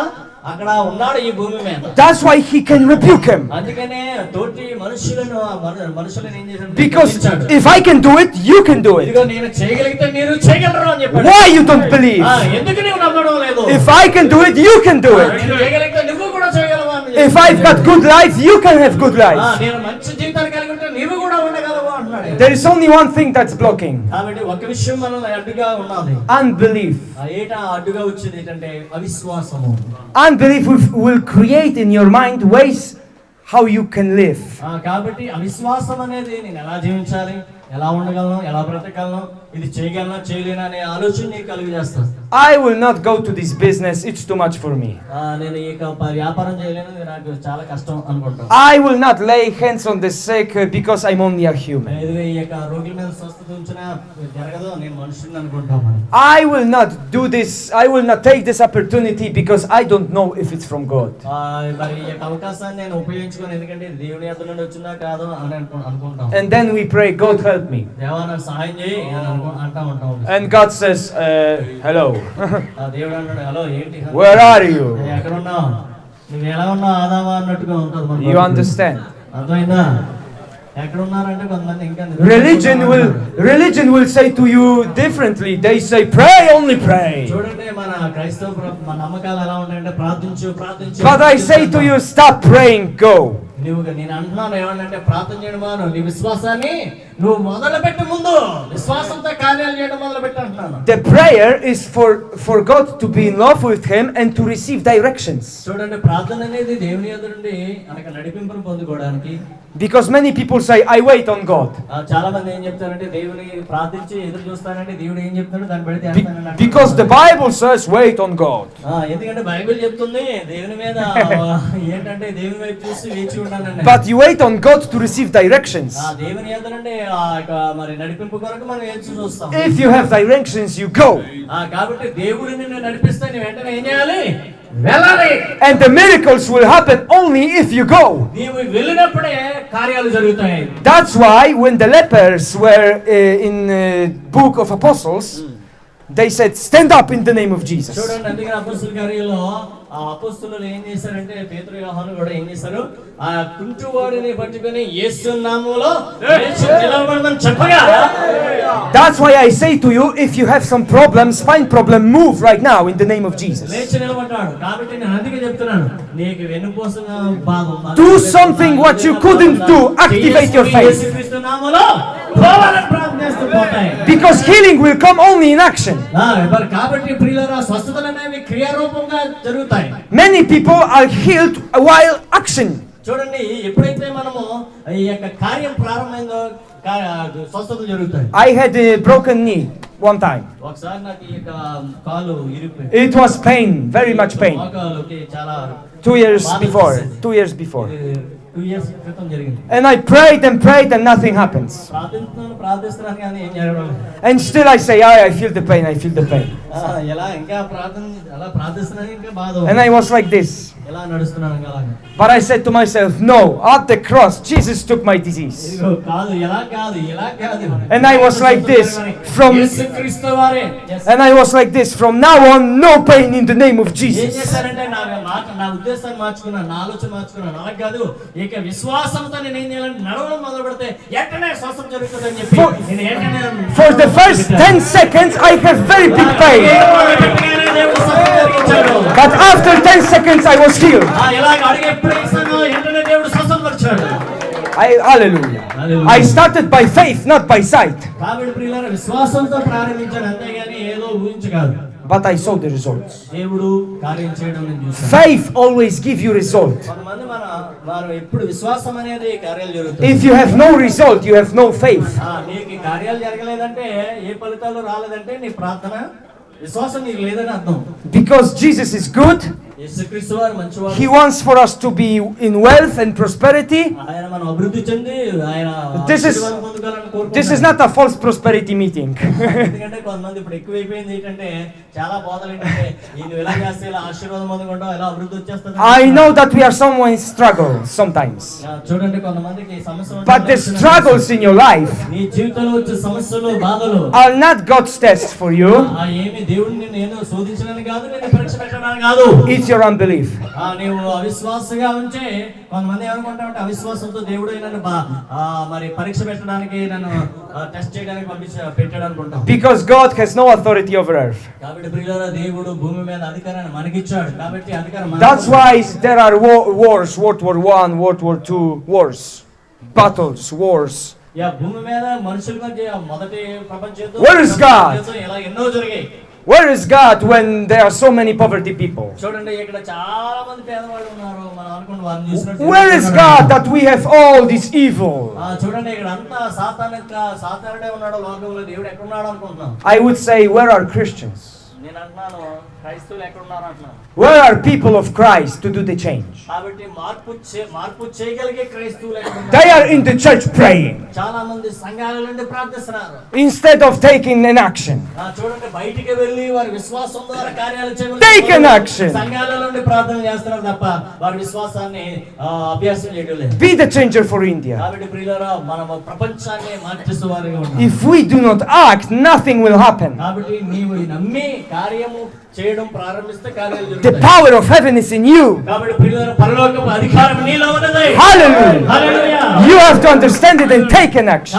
అక్కడ ఉన్నాడు ఈ భూమి మీద. That's why he can rebuke him. అందుకనే తోటి మనుషులను ఏం చేశాడు? Because if I can do it, you can do it. ఇదిగో నేను చేయగలిగితే మీరు చేయగలరు అని చెప్పాడు. Why you don't believe? ఎందుకు నీవు నమ్మడం లేదు? If I can do it, you can do it. నేను చేయగలిగితే నువ్వు కూడా చేయగలవా అని చెప్పాడు. If I've got good life, you can have good life. నేను మంచి జీవితాన్ని కలిగి ఉంటే నీవు కూడా ఉండగలవా అన్నాడు. There is only one thing that's blocking. కాబట్టి ఒక విషయం మనల్ని అడ్డుగా ఉన్నది. Unbelief. అడ్డుగా వచ్చేది ఏంటంటే అవిశ్వాసము. Unbelief will create in your mind ways how you can live. కాబట్టి అవిశ్వాసం అనేది నేను ఎలా జీవించాలి, ఎలా ఉండగలను, ఎలా బ్రతకగలను, ఇది చేయగలనా చేయలేనా అనే ఆలోచన నీకు కలుగజేస్తాను. I will not go to this business, it's too much for me. నేను ఈ వ్యాపారం చేయలేను, ఇది నాకు చాలా కష్టం అనుకుంటాను. I will not lay hands on the sick because I'm only a human. ఈ యొక్క రోగుల మీద స్వస్థత ఉంచినా జరగదు, నేను మనుషుని అనుకుంటాను. I will not do this, I will not take this opportunity because I don't know if it's from God. మరి ఈ యొక్క అవకాశాన్ని నేను ఉపయోగించుకోను, ఎందుకంటే దేవుని యొద్ద నుండి వచ్చిందా కాదో అని అనుకుంటాం. And then we pray, God help me. దేవా నాకు సహాయం చేయి అని అంటా ఉంటాం. And God says, hello. దేవుడు అన్నాడు, హలో ఏంటి, Where are you? ఎక్కడ ఉన్నావు, నువ్వు ఎలా ఉన్నావు ఆదామా అన్నట్టుగా ఉంటుంది. You understand? అర్థమైందా? ఎక్కడ ఉన్నారంటే కొంతమంది ఇంకా religion will say to you differently. They say pray, only pray. చూడండి, మన క్రైస్తవ మన నమ్మకాలు ఎలా ఉంటాయంటే ప్రార్థించు. But I say to you, stop praying, go. నేను అంటున్నాను ఏమంటే ప్రార్థన చేయడం మాను, నీ విశ్వాసాన్ని నువ్వు మొదలు పెట్టే ముందు విశ్వాసంతో కార్యాలు చేయడం మొదలు పెట్టు అంటున్నాను. The prayer is for God to be in love with Him and to receive directions. చూడండి, ప్రార్థన అనేది దేవుని యొద్ద నుండి మనకు నడిపింపును పొందుకోవడానికి, Because many people say, I wait on God. చాలా మంది ఏం చెప్తారంటే దేవుని ప్రార్థించి ఎదురు చూస్తానంటే దేవుడు ఏం చెప్తాడో దాన్ని బట్టి Be- చేస్తానని because the Bible says, wait on God. ఎందుకంటే బైబిల్ చెప్తుంది దేవుని మీద ఏంటంటే దేవుని వైపు చూసి వేచి ఉండాలని. But you wait on God to receive directions. దేవుని ఏంటంటే మరి నడిపింపు కొరకు మనం వేచి చూస్తాం. If you have directions, you go. కాబట్టి దేవుడు నిన్ను నడిపిస్తే నువ్వు వెంటనే ఏం చేయాలి? వెళ్ళాలి. And the miracles will happen only if you go. నీవు వెళ్ళినప్పుడే కార్యాలు జరుగుతాయి. That's why when the lepers were in book of Apostles, they said, stand up in the name of Jesus. చూడండి, అందుకని అపోస్తలుల కార్యాల్లో ఆ అపోస్తలులు ఏం చేశారంటే పేతురు యోహాను కూడా ఏం చేశారు? ఆ కుంటివాడిని పట్టుకొని యేసు నామములో లేచి నిలబడమని చెప్పగా. That's why I say to you, if you have some problems, find problem, move right now in the name of Jesus. లేచి నిలబడ్డాడు. కాబట్టి నేను అందుకే చెప్తున్నాను, నీకు వెన్నుపూస బాధ ఉందా? Do something what you couldn't do. Activate your faith. యేసుక్రీస్తు నామములో పోవాలని ప్రార్థన చేస్తూ పోతాయి. Because healing will come only in action. మరి కాబట్టి ప్రియులారా, స్వస్థతలు అనేవి క్రియారూపంగా జరుగుతాయి. Many people are healed while action. చూడండి, ఎప్పుడైతే మనము ఈ యొక్క కార్యం ప్రారంభమైందో స్వస్థతలు జరుగుతాయి. I had a broken knee one time. ఒకసారి నాకు ఈ యొక్క కాలు ఇరిగిపోయింది. It was pain, very much pain. మోకాలుకి చాలా 2 years before. 2 years before. 2 years క్రితం జరిగింది. And I prayed and nothing happens. ప్రార్థిస్తున్నాను కానీ ఏం జరగడం లేదు. And still I say, I feel the pain, I feel the pain. ఎలా ఇంకా అలా ప్రార్థిస్తున్నాను, ఇంకా బాధ. And I was like this. ఎలా నడుస్తున్నాను ఇంకా అలాగే. But I said to myself, no, at the cross, Jesus took my disease. ఇదిగో కాదు, ఎలా కాదు, ఎలా కాదు. And I was like this from, యేసుక్రీస్తు వారే. and I was like this from now on, no pain in the name of ఏం Jesus. చేశారంటే నా ఉద్దేశాన్ని మార్చుకున్నాను, నా ఆలోచన మార్చుకున్నాను. అలా కాదు, ఇక విశ్వాసంతో నేను ఏం చేయాలంటే నడవడం మొదలు పెడితే వెంటనే స్వస్థత జరుగుతుందని చెప్పి నేను వెంటనే For the first 10 seconds, I have very big pain. But after 10 seconds, I was healed. Hallelujah. I started by faith, not by sight. But I saw the results. Faith always gives you result. If you have no result, you have no faith. Because Jesus is good, He wants for us to be in wealth and prosperity. This is not a false prosperity meeting. I know that we are somewhere in struggle sometimes. But the struggles in your life are not God's test for you. It's your unbelief. Because God has no authority over earth. That's why there are wars, World War I, World War II, wars, battles, wars. Where is God? Where is God when there are so many poverty people? Where is God that we have all this evil? I would say, where are Christians? Where are people of Christ to do the change? They are in the church praying instead of taking an action. Take an action. Be the changer for India. If we do not act, nothing will happen. The power of heaven is in you. Hallelujah. You have to understand it and take an action.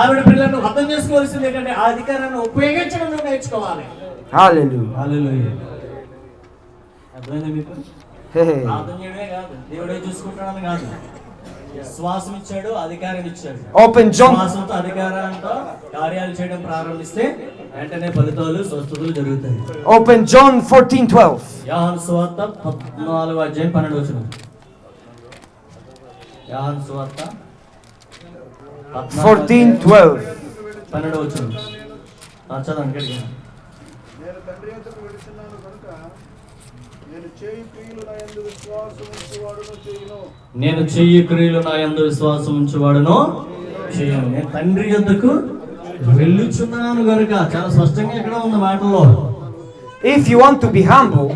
Hallelujah. Hey. శ్వాసం ఇచ్చాడు, అధికారం ఇచ్చాడు. Open John. శ్వాసంతో అధికారంతో కార్యాలు చేయడం ప్రారంభిస్తే వెంటనే ఫలితాలు స్వస్థతలు జరుగుతాయి. Open John 14:12. యోహాను సువార్త 14వ అధ్యాయం 12వ వచనం. యోహాను సువార్త 14:12. 12 వచనం. చదవండి గట్టిగా. నేను తండ్రి యొద్దకు వెడుచున్నాను కనుక నేను చేయి క్రియలు నా యందు విశ్వాసం ఉంచువాడును చేయును. నేను చెయ్యి క్రియలు నా యందు విశ్వాసం ఉంచువాడును చేయను. నేను తండ్రి యొద్దకు వెళ్ళుచున్నాను గనుక. చాలా స్పష్టంగా ఇక్కడ ఉంది మాటల్లో. If you want to be humble,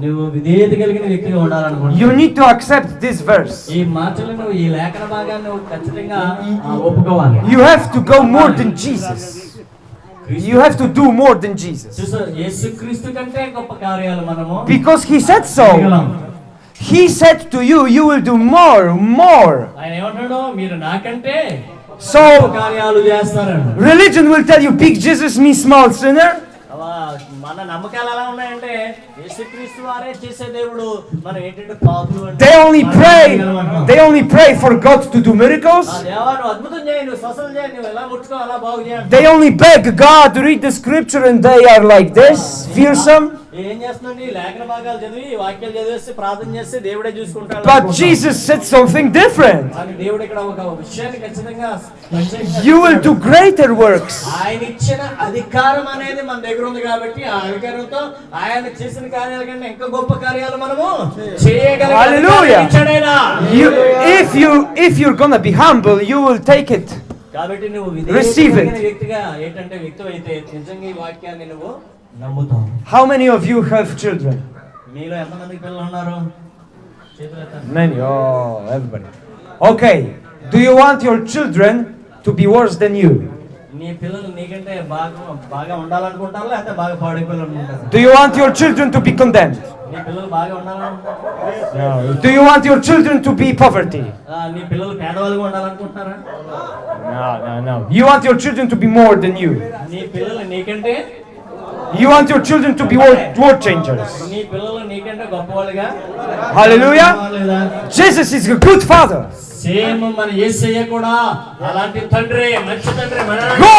నువ్వు విధేయత కలిగిన వ్యక్తిగా ఉండాలనుకుంటున్నావు, you need to accept this verse. ఈ మాటలను నువ్వు ఈ లేఖన భాగాన్ని నువ్వు ఖచ్చితంగా ఒప్పుకోవాలి. You have to go more than Jesus. You have to do more than Jesus. చూసారు, యేసుక్రీస్తు కంటే గొప్ప కార్యాలు మనము Because he said చేయగలం. so. He said to you, you will do more. ఆయన ఏమంటాడు, మీరు నాకంటే So, కార్యాలు చేస్తారండి. religion will tell you, big Jesus, me small sinner. మన నమ్మకాలు ఎలా ఉన్నాయంటే యేసుక్రీస్తు వారే చేసే దేవుడు, మనం ఏంటంటే పాపులు అంటే They only pray for God to do miracles. దేవా నువ్వు అద్భుతం చేయి, నువ్వు స్వస్థత చేయి, నువ్వు ఎలా ముట్టుకో అలా బాగు చేయాలి. They only beg God to read the scripture and they are like this, fearsome. ఏం చేస్తున్నావు, నీ లేఖన భాగాలు చదివి వాక్యాలు చదివేసి ప్రార్థన చేస్తే దేవుడే చూసుకుంటాడు. But Jesus said something different. కానీ దేవుడు ఇక్కడ ఒక విషయాన్ని ఖచ్చితంగా You will do greater works. ఆయన ఇచ్చిన అధికారం అనేది మన దగ్గర ఉంది కాబట్టి ఆ అధికారంతో ఆయన చేసిన కార్యాల కంటే ఇంకా గొప్ప కార్యాలు మనము చేయగలం. Hallelujah. If you're gonna be humble, you will take it. కాబట్టి నువ్వు Receive it. వ్యక్తిగా ఏంటంటే వ్యక్తి అయితే నిజంగా ఈ వాక్యాన్ని నువ్వు నమ్ముతావు. How many of you have children? మీలో ఎంతమంది పిల్లలు ఉన్నారు? చేతులు ఎత్తండి. Many. Oh, everybody. Okay. Do you want your children to be worse than you? నీ పిల్లలు నీకంటే బాగా ఉండాలనుకుంటారా లేకపోతే బాగా పాడైపోవాలనుకుంటారా? Do you want your children to be condemned? నీ పిల్లలు బాగా ఉండాలనుకుంటారా? Do you want your children to be poverty? నీ పిల్లలు పేదవాళ్ళుగా ఉండాలనుకుంటారా? No. You want your children to be more than you. నీ పిల్లలు నీకంటే You want your children to be world changers. నీ పిల్లలు నీకంటే గొప్పవాళ్ళుగా. Hallelujah. Jesus is a good father. Same మన యేసయ్య కూడా అలాంటి తండ్రి, మంచి తండ్రి. Go!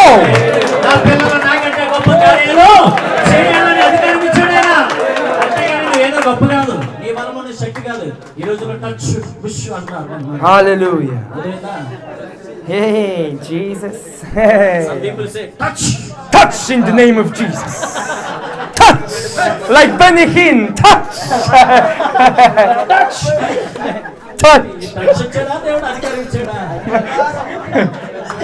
నా పిల్లలు నాకంటే గొప్ప కార్యాలు చేయాలని అధికారం ఇచ్చాడు ఆయన. అంతేగాని నువ్వేదో గొప్ప కాదు, నీ బలమైన శక్తి కాదు. ఈ రోజుల్లో టచ్ పుష్ అంటారు. Hallelujah. అదేనా? Hey, Jesus. Hey. Some people say touch. Touch in the name of Jesus. Touch. Like Benny Hinn. Touch. Touch. Touch. Touch ఇచ్చాడా దేవుడు, అధికారం ఇచ్చాడా?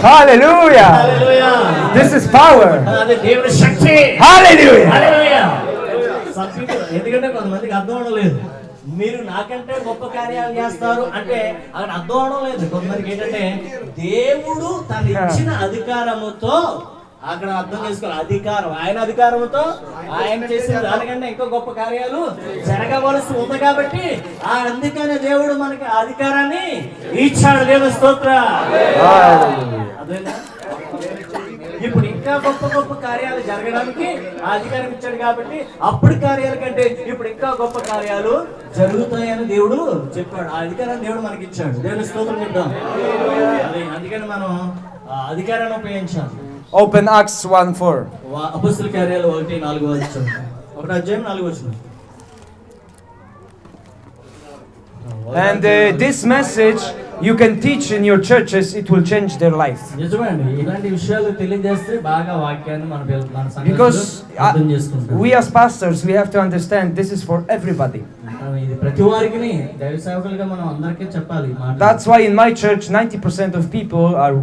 Hallelujah. Hallelujah. This is power. అదే దేవుని శక్తి. Hallelujah. హల్లెలూయా. Some people, ఎందుకంటే కొంతమందికి అర్థం అవడం లేదు. మీరు నాకంటే గొప్ప కార్యాలు చేస్తారు అంటే అక్కడ అర్థం అవడం లేదు. కొంతమందికి ఏంటంటే దేవుడు తను ఇచ్చిన అధికారముతో అక్కడ అర్థం చేసుకోవాలి. అధికారం, ఆయన అధికారంతో ఆయన చేసిన దానికంటే ఇంకా గొప్ప కార్యాలు జరగవలసి ఉంది కాబట్టి ఆ అందుకనే దేవుడు మనకి అధికారాన్ని ఇచ్చాడు. దేవుని స్తోత్రం. అదేనా? ఇప్పుడు ఇంకా గొప్ప గొప్ప కార్యాలు జరగడానికి ఆ అధికారం ఇచ్చాడు కాబట్టి అప్పుడు కార్యాల కంటే ఇప్పుడు ఇంకా గొప్ప కార్యాలు జరుగుతాయని దేవుడు చెప్పాడు. ఆ అధికారాన్ని దేవుడు మనకి ఇచ్చాడు. దేవుని స్తోత్రం చెప్తాం. అదే అందుకని మనం ఆ అధికారాన్ని ఉపయోగించాలి. Open Acts 1:4. అపొస్తలుల కార్యాలు 1:4 ఒకటి అధ్యాయం 4 వచనం. And this message you can teach in your churches, it will change their life. నిజమే అండి, ఇలాంటి విషయాలు తెలియజేస్తే బాగా వాక్యాన్ని మన సంఘంలో Because అర్థం చేసుకుంటాం. we as pastors, we have to understand this is for everybody. ఇది ప్రతి వారికి దైవ సేవకులుగా మనం అందరికీ చెప్పాలి ఈ మాట. That's why in my church 90% of people are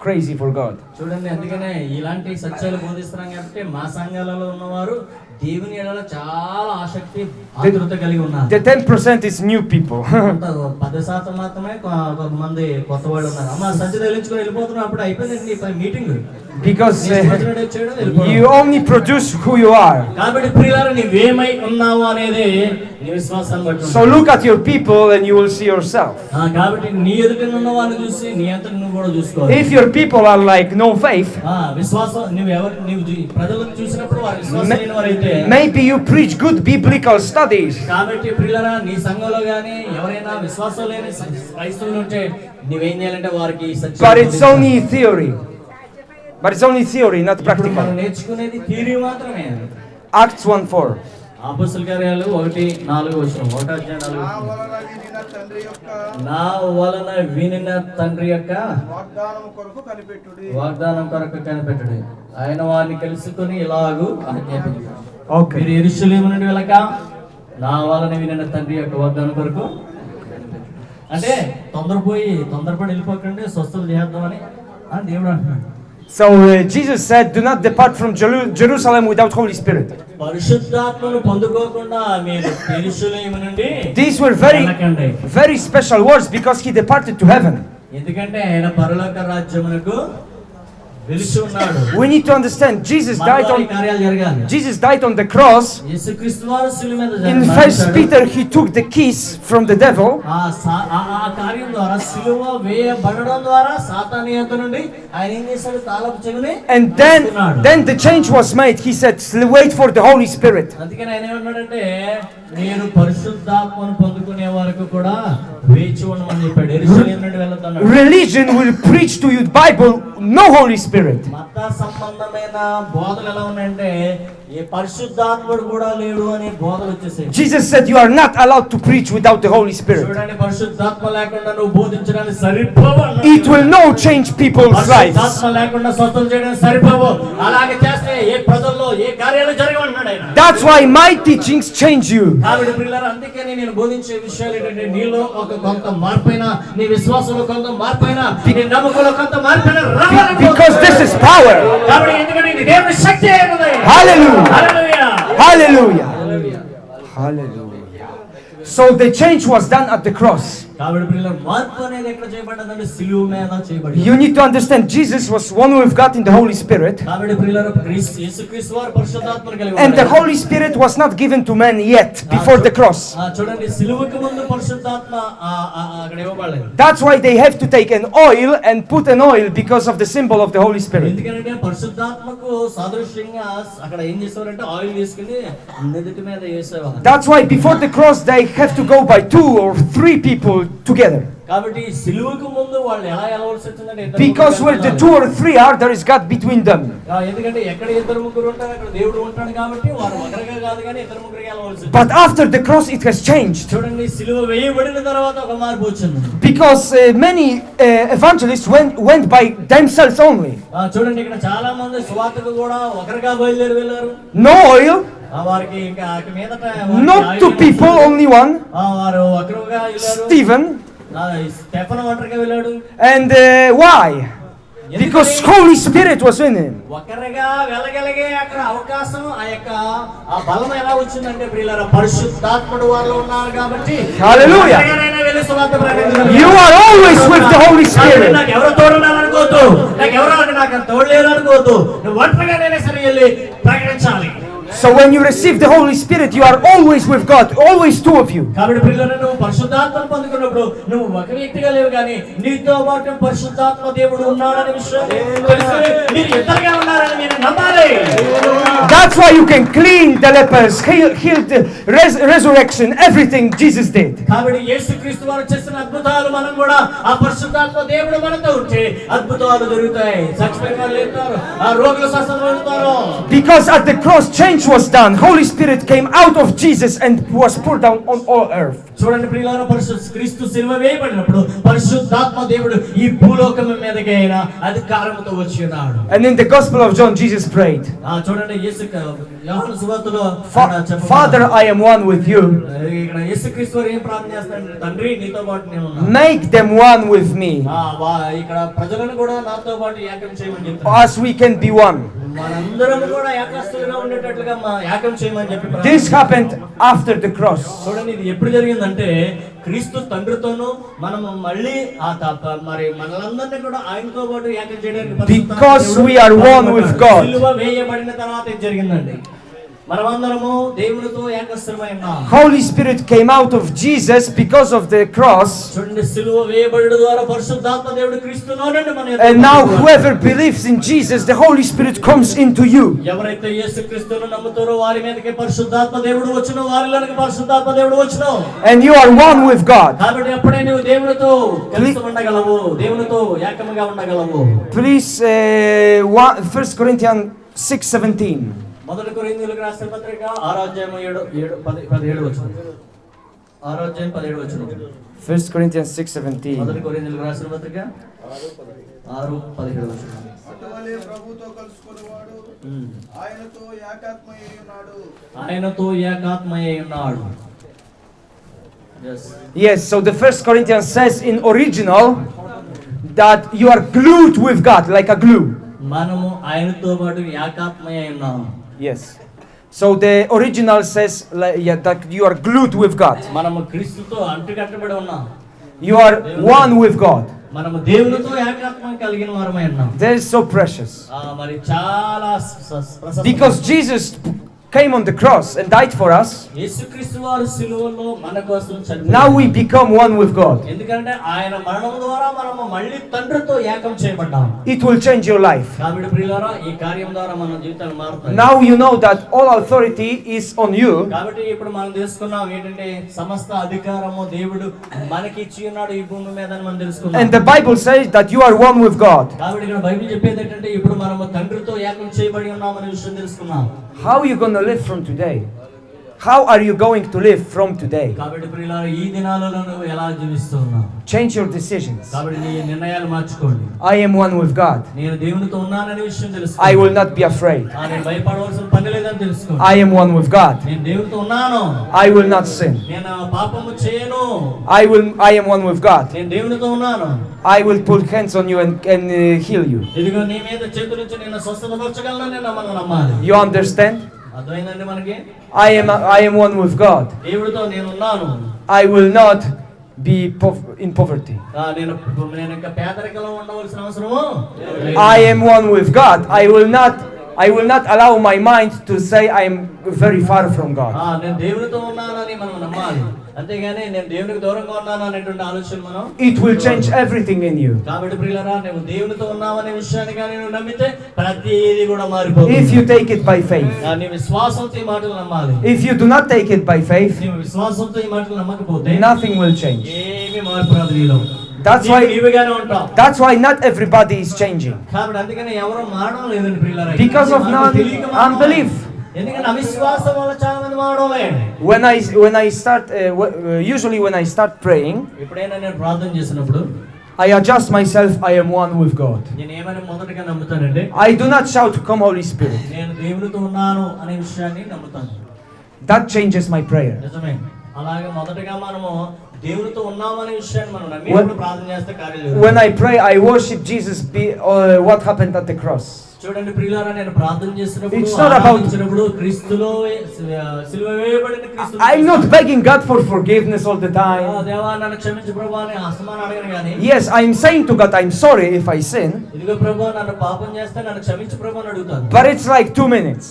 crazy for God. చూడండి, అందుకనే ఇలాంటి సత్యాలు బోధిస్తున్నాం కాబట్టి మా సంఘాలలో ఉన్నవారు దేవుని ఎడల చాలా ఆసక్తి ఆతృత కలిగి ఉన్నారు. The 10% is new people. 10% మాత్రమే కొంతమంది కొత్త వాళ్ళు ఉన్నారు. అమ్మ సంచి తగిలించుకొని వెళ్ళిపోతున్నారు. అప్పుడు అయిపోయింది పని. Because you only produce who you are. కాబట్టి ప్రియులారా, నీవేమై ఉన్నావు అనేది నీ విశ్వాసాన్ని బట్టి. So look at your people and you will see yourself. కాబట్టి నీ ఎదుట ఉన్న వాళ్ళని చూసి నీ అంతట నువ్వు కూడా చూసుకోవాలి. If your people are like no faith, విశ్వాసం నువ్వు ప్రజలను చూసినప్పుడు వారి విశ్వాసం లేని వారైతే maybe you preach good biblical studies. కాబట్టి ప్రియులారా, నీ సంఘంలో గాని ఎవరైనా విశ్వాసం లేని క్రైస్తవులు ఉంటే నువ్వేం చేయాలంటే వారికి సత్యం. But it's only theory. But it's only theory, not practical. మనం నేర్చుకునేది థియరీ మాత్రమే. Acts 1:4. అపొస్తలుల కార్యాలు 1:4 వచనం. 1 అధ్యాయం 4 నా వచనం. వలన వినిన తండ్రి యొక్క నా వలన వినిన తండ్రి యొక్క వాగ్దానం కొరకు కనిపెట్టుడి. వాగ్దానం కొరకు కనిపెట్టుడి. ఆయన వారిని కలుసుకొని ఇలాగూ ఆజ్ఞాపించాడు. Okay. మీరు యెరూషలేము నుండి వెళ్ళక నా వలన వినిన తండ్రి యొక్క వాగ్దానం కొరకు అంటే తొందరపడి వెళ్ళిపోకండి, స్వస్థత చేద్దామని దేవుడు అంటున్నాడు. So Jesus said, do not depart from Jerusalem without Holy Spirit. పరిశుద్ధాత్మను పొందుకోకుండా మీరు యెరూషలేము నుండి These were వెళ్ళకండి. very special words because he departed to heaven. ఎందుకంటే ఆయన పరలోక రాజ్యమునకు వెలిసి ఉన్నాడు. We need to understand Jesus died కార్యాలు జరగాలి. on the cross. యేసుక్రీస్తు వారు శిలువ మీద In 1 Peter he took the keys from the devil. ఆ కార్యం ద్వారా శిలువ వేయబడడం ద్వారా సాతాను యొక్క నుండి ఆయన ఏం చేశాడు, తాళపు చెవిని And then the change was made. He said, wait for the Holy Spirit. అందుకని ఆయన ఏమన్నాడంటే నేను పరిశుద్ధాత్మను పొందుకునే వరకు కూడా వేచి ఉండమని చెప్పాడు. యెరూషలేము నుండి వెళ్ళొద్దన్నాడు. Religion will preach to you the Bible, no Holy Spirit. మత సంబంధమైన బోధలు ఎలా ఉన్నాయంటే ఏ పరిశుద్ధాత్ముడు కూడా లేడు అనే బోధలు వచ్చేసాయి. Jesus said you are not allowed to preach without the Holy Spirit. చూడండి, పరిశుద్ధాత్మ లేకుండా నువ్వు బోధించడానికి సరిపోవు అన్నాడు. It will no change people's lives. పరిశుద్ధాత్మ లేకుండా స్వస్థత చేయడానికి సరిపోవు. అలాగే చేస్తే ఏ ప్రజల్లో ఏ కార్యాలు జరగవన్నాడు ఆయన. That's why my teachings change you. కాబట్టి ప్రియులారా, అందుకని నేను బోధించే విషయాలు ఏంటంటే నీలో కొంత మార్పైనా, నీ విశ్వాసంలో కొంత మార్పైనా, నీ నమ్మకంలో కొంత మార్పైనా రావాలని. Because this is power. కాబట్టి ఎందుకంటే ఇది దేవుని శక్తి అయినది. Hallelujah. Hallelujah. Hallelujah. Hallelujah. Hallelujah. So the change was done at the cross. కాబట్టి ప్రియులారా, మార్పు అనేది ఎక్కడ చేయబడ్డదంటే సిలువ మీద చేయబడింది. You need to understand Jesus was one with God in the Holy Spirit. కాబట్టి ప్రియులారా, యేసుక్రీస్తు వారు పరిశుద్ధాత్మను కలిగి And the ఉన్నాడు. Holy Spirit was not given to man yet before the cross. చూడండి, సిలువకు ముందు పరిశుద్ధాత్మ అక్కడ ఇవ్వబడలేదు. That's why they have to take an oil and put an oil because of the symbol of the Holy Spirit. ఎందుకంటే పరిశుద్ధాత్మకు సాదృశ్యంగా అక్కడ ఏం చేసేవారంటే ఆయిల్ తీసుకుని నెత్తి మీద వేసేవారు. That's why before the cross they have to go by 2 or 3 people together. కాబట్టి సిలువకు ముందు వాళ్ళు ఎలా వెళ్ళవలసి వచ్చిందంటే Because where the 2 or 3 are, there is God between them. ఎందుకంటే ఎక్కడ ఇద్దరు ముగ్గురు ఉంటారు అక్కడ దేవుడు ఉంటాడు కాబట్టి వారు ఒకరిగా కాదు కానీ ఇద్దరు ముగ్గురుగా వెళ్ళవలసి. But after the cross it has changed. చూడండి, సిలువ వేయబడిన తర్వాత ఒక మార్పు వచ్చింది. Because many evangelists went by themselves only. చూడండి, ఇక్కడ చాలా మంది సువార్తకు కూడా ఒకరిగా బయలుదేరి వెళ్ళారు. No oil, వారికి ఇంకా మీదట not 2 people, only one. వారు ఒకరుగా వెళ్ళారు. Stephen. స్టెఫను ఒంటరిగా వెళ్ళాడు. And why? Because Holy Spirit was in him. ఒకరిగా వెళ్ళగలిగే అక్కడ అవకాశం ఆ బలం ఎలా వచ్చిందంటే ప్రియులారా, పరిశుద్ధాత్ముడు వారిలో ఉన్నారు కాబట్టి. Hallelujah. You are always with the Holy Spirit. నాకు ఎవరో తోడున్నారనుకోవద్దు, నాకు తోడు లేరు అనుకోవద్దు. నువ్వు ఒంటరిగానే సరే వెళ్ళి ప్రకటించాలి. So when you receive the Holy Spirit, you are always with God, always 2 of you. కాబట్టి ప్రియులారా, నువ్వు పరిశుద్ధాత్మను పొందుకున్నప్పుడు నువ్వు ఒక వ్యక్తిగా లేవు కానీ నీతో పాటు పరిశుద్ధాత్మ దేవుడు ఉన్నాడనే విషయం తెలుసుకొని మీరు ఇద్దరుగా ఉన్నారని మీరు నమ్మాలి. That's why you can clean the lepers, heal the resurrection, everything Jesus did. కాబట్టి యేసుక్రీస్తు వారు చేసిన అద్భుతాలు మనం కూడా ఆ పరిశుద్ధాత్మ దేవుడు మనతో ఉంటే అద్భుతాలు జరుగుతాయి. చచ్చిపోయిన వాళ్ళు లేస్తారు, ఆ రోగులు స్వస్థత పొందుతారు. Because at the cross change was done. Holy Spirit came out of Jesus and was poured down on all earth. చూడండి ప్రియులారా, క్రీస్తు సిలువ వేయబడినప్పుడు పరిశుద్ధాత్మ దేవుడు ఈ భూలోకం మీదకి ఆయన అధికారముతో వచ్చి ఉన్నాడు. And in the Gospel of John, Jesus prayed, చూడండి, యోహాను సువార్తలో Father, I am one with you. ఇక్కడ యేసుక్రీస్తు వారు ఏం ప్రార్థన చేస్తారంటే, తండ్రి నీతో పాటు నేను ఉన్నాను. Make them one with me, ఇక్కడ ప్రజలను కూడా నాతో పాటు ఏకం చేయమని చెప్తారు. as we can be one. మనందరం కూడా ఏకస్తులుగా ఉండేటట్లుగా ఏకం చేయమని చెప్పి. This happened after the cross. చూడండి, ఇది ఎప్పుడు జరిగిందంటే క్రీస్తు తండ్రితోనూ మనము మళ్ళీ మరి మనలందరినీ కూడా ఆయనతో పాటు ఏకం చేయడానికి Because we are one with God. సిలువ వేయబడిన తర్వాత ఇది జరిగిందండి. మనమందరము దేవునితో ఏకస్థమై ఉన్నాం. Holy Spirit came out of Jesus because of the cross. చూడండి, సిలువ వేయబడుట ద్వారా పరిశుద్ధాత్మ దేవుడు క్రీస్తులో నుండి మన And now whoever believes in Jesus, the Holy Spirit comes into you. ఎవరైతే యేసుక్రీస్తును నమ్ముతారో వారి మీదకి పరిశుద్ధాత్మ దేవుడు వచ్చును, వారిలోనికి పరిశుద్ధాత్మ దేవుడు వచ్చును. And you are one with God. కాబట్టి ఎప్పుడే నువ్వు దేవునితో కలిసి ఉండగలవు, దేవునితో ఏకముగా ఉండగలవు. Please 1 Corinthians 6:17. మొదటి కొరింథీయులకు రాసిన పత్రిక 6:17 వచనం. 6:17 1 Corinthians 6:17. మొదటి కొరింథీయులకు రాసిన పత్రిక 6:17 వచనం. అటువలే ప్రభుతో కలుసుకునేవాడు ఆయనతో ఏకాత్మయ్యై ఉన్నాడు. ఆయనతో ఏకాత్మయ్యై ఉన్నాడు. Yes, so the 1 Corinthians says in original that you are glued with God like a glue. మనము ఆయనతో పాటు ఏకాత్మయ్యై ఉన్నాము. Yes. So the original says that you are glued with God. మనము క్రీస్తుతో అంటుకట్టబడి ఉన్నాం. You are one with God. మనము దేవునితో ఏకాత్మ కలిగిన వారమై ఉన్నాం. That is so precious. మరి చాలా because Jesus came on the cross and died for us. యేసుక్రీస్తు వారు సిలువలో మన కోసం చనిపోయారు. Now we become one with God. ఎందుకంటే ఆయన మరణం ద్వారా మనము మళ్ళీ తండ్రితో ఏకం చేయబడ్డాం. It will change your life. కాబట్టి ప్రియులారా ఈ కార్యం ద్వారా మన జీవితాలు మారుతాయి. Now you know that all authority is on you. కాబట్టి ఇప్పుడు మనం తెలుసుకున్నాం ఏంటంటే సమస్త అధికారము దేవుడు మనకి ఇచ్చి ఉన్నాడు ఈ భూమి మీద అని మనం తెలుసుకున్నాం. And the Bible says that you are one with God. కాబట్టి ఇక్కడ బైబిల్ చెప్పేది ఏంటంటే ఇప్పుడు మనము తండ్రితో ఏకం చేయబడి ఉన్నామనే విషయం తెలుసుకున్నాం. How are you going to live from today? How are you going to live from today? కాబట్టి ప్రియులారా ఈ దినాలలో నువ్వు ఎలా జీవిస్తున్నావు? Change your decisions. కాబట్టి నీ నిర్ణయాలు మార్చుకోండి. I am one with God. నేను దేవునితో ఉన్నాననే విషయం తెలుసుకో. I will not be afraid. నేను భయపడవలసిన పని లేదని తెలుసుకో. I am one with God. నేను దేవునితో ఉన్నాను. I will not sin. నేను పాపము చేయను. I am one with God. నేను దేవునితో ఉన్నాను. I will put hands on you and heal you. ఇదిగో నీ మీద చేతులుంచి నిన్ను స్వస్థపరచగలను నేను మనం నమ్మాలి. You understand? అర్థమైందండి మనకి? I am one with God. దేవుడితో నేను ఉన్నాను. I will not be in poverty. నేను ఇంకా పేదరికంలో ఉండవలసిన అవసరము లేదు. I am one with God. I will not allow my mind to say I am very far from God. నేను దేవునితో ఉన్నానని మనం నమ్మాలి. అంతేగాని నేను దేవునికి దూరంగా ఉన్నాను అనేటువంటి ఆలోచన మనం. It will change everything in you. కాబట్టి ప్రియులారా నువ్వు దేవునితో ఉన్నావనే విషయాన్ని కానీ నువ్వు నమ్మితే ప్రతిదీ కూడా మారిపోతుంది. If you take it by faith. నీ విశ్వాసంతో ఈ మాటలు నమ్మాలి. If you do not take it by faith, నీ విశ్వాసంతో ఈ మాటలు నమ్మకపోతే nothing will change. ఏమీ మార్పు రాదు నీలో. That's why not everybody is changing. కాబట్టి అందుకనే ఎవరు మారడం లేదండి ప్రియులారా. Because of unbelief. ఎందుకంటే అవిశ్వాసం వల్ల చాలా మంది మారడమే. When I start usually when I start praying, ఎప్పుడైనా నేను ప్రార్థన చేసినప్పుడు I adjust myself. I am one with God. నేను ఏమని మొదటగా నమ్ముతానంటే I do not shout, "Come Holy Spirit." నేను దేవునితో ఉన్నాను అనే విషయాన్ని నమ్ముతాను. That changes my prayer. నిజమే. అలాగే మొదటగా మనము దేవునితో ఉన్నామనే విషయాన్ని మనం నమ్మి ప్రార్థన చేస్తే కార్యాలు. When I pray, I worship Jesus. What happened at the cross? చూడండి ప్రియులారా నేను ప్రార్థన చేసినప్పుడు It's not about క్రీస్తులో సిలువ వేయబడిన క్రీస్తు. I'm not begging God for forgiveness all the time. దేవా నన్ను క్షమించు ప్రభువా అని అసమాన అడగను గాని. Yes, I'm saying to God, I'm sorry if I sin. ఇదిగో ప్రభువా నన్ను పాపం చేస్తే నన్ను క్షమించు ప్రభువా అని అడుగుతాను. But it's like 2 minutes.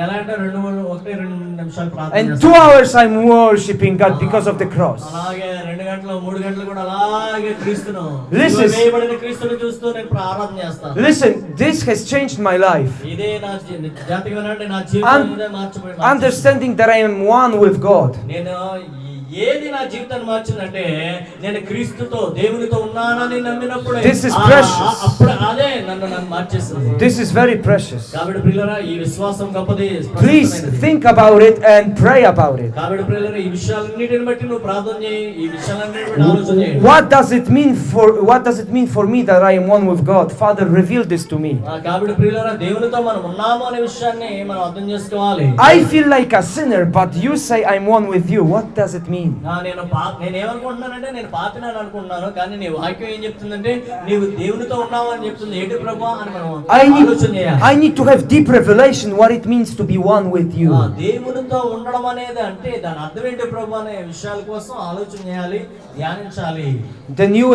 ఎలా అంటే 2 నిమిషాలు ప్రార్థన And చేస్తాను. 2 hours I'm worshiping God because of the cross. అలాగే 2 గంటలు 3 గంటలు కూడా అలాగే క్రీస్తును Listen, వేయబడిన క్రీస్తును చూస్తూ నేను ప్రార్థన చేస్తాను. Listen, this has changed my life. ఇదే నా జాతిగానంటే నా జీవితాన్ని మార్చిపోయింది. Understanding that I am one with God. నేను ఏది నా జీవితాన్ని మార్చిందంటే నేను క్రీస్తుతో దేవునితో ఉన్నానని నమ్మినప్పుడు This is precious. అప్పుడు అదే నన్ను మార్చేస్తుంది. This is very precious. కాబట్టి ప్రియులారా ఈ విశ్వాసం గొప్పది. Please think about it and pray about it. కాబట్టి ప్రియులారా ఈ విషయాలన్నిటిని బట్టి నువ్వు ప్రార్థన చేయి. ఈ విషయాలన్నిటిని బట్టి ఆలోచన చేయి. What does it mean for me that I am one with God? Father, reveal this to me. కాబట్టి ప్రియులారా దేవునితో మనం ఉన్నాము అనే విషయాన్ని మనం అర్థం చేసుకోవాలి. I feel like a sinner, but you say I'm one with you. What does it mean? నేను ఏమనుకుంటున్నానంటే నేను పాపినాను అనుకుంటున్నాను, కానీ నీ వాక్యం ఏం చెప్తుందంటే నీవు దేవునితో ఉన్నావు అని చెప్తుంది. ఏంటి ప్రభువా అని మనం ఆలోచన చేయాలి. I need to have deep revelation what it means to be one with you. దేవునితో ఉండడం అనేది అంటే దాని అర్థం ఏంటి ప్రభువా అనే విషయాల కోసం ఆలోచన చేయాలి, ధ్యానించాలి. Then you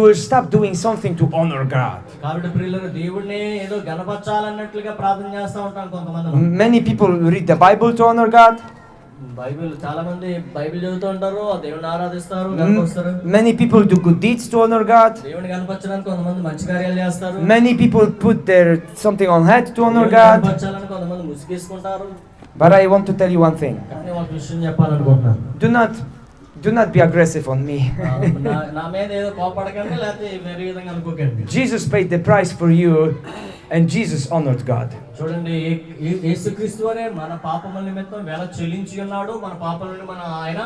will stop doing something to honor God. కాబట్టి ప్రియులారా దేవుడిని ఏదో గణపరచాలన్నట్లుగా ప్రార్థన చేస్తూ ఉంటాం కొంతమంది. Many people read the Bible to honor God. Bible చాలా మంది బైబిల్ చదువుతూ ఉంటారు, దేవుని ఆరాధిస్తారు, గణపరుస్తారు. Many people do good deeds to honor God. దేవుని గణపరచడానికి కొంతమంది మంచి కార్యాలు చేస్తారు. Many people put their something on head to honor God. గణపరచాలని కొంతమంది ముసుగేసుకుంటారు. But I want to tell you one thing. కానీ ఒక విషయం చెప్పాలనుకుంటున్నాను. Do not be aggressive on me. నా మీద ఏదో కోపడకండి, లేకపోతే వేరే విధంగా అనుకోకండి. Jesus paid the price for you and Jesus honored God. చూడండి, యేసుక్రీస్తు వారే మన పాపముల నిమిత్తం వెల చెల్లించి ఉన్నాడు, మన పాపములను ఆయన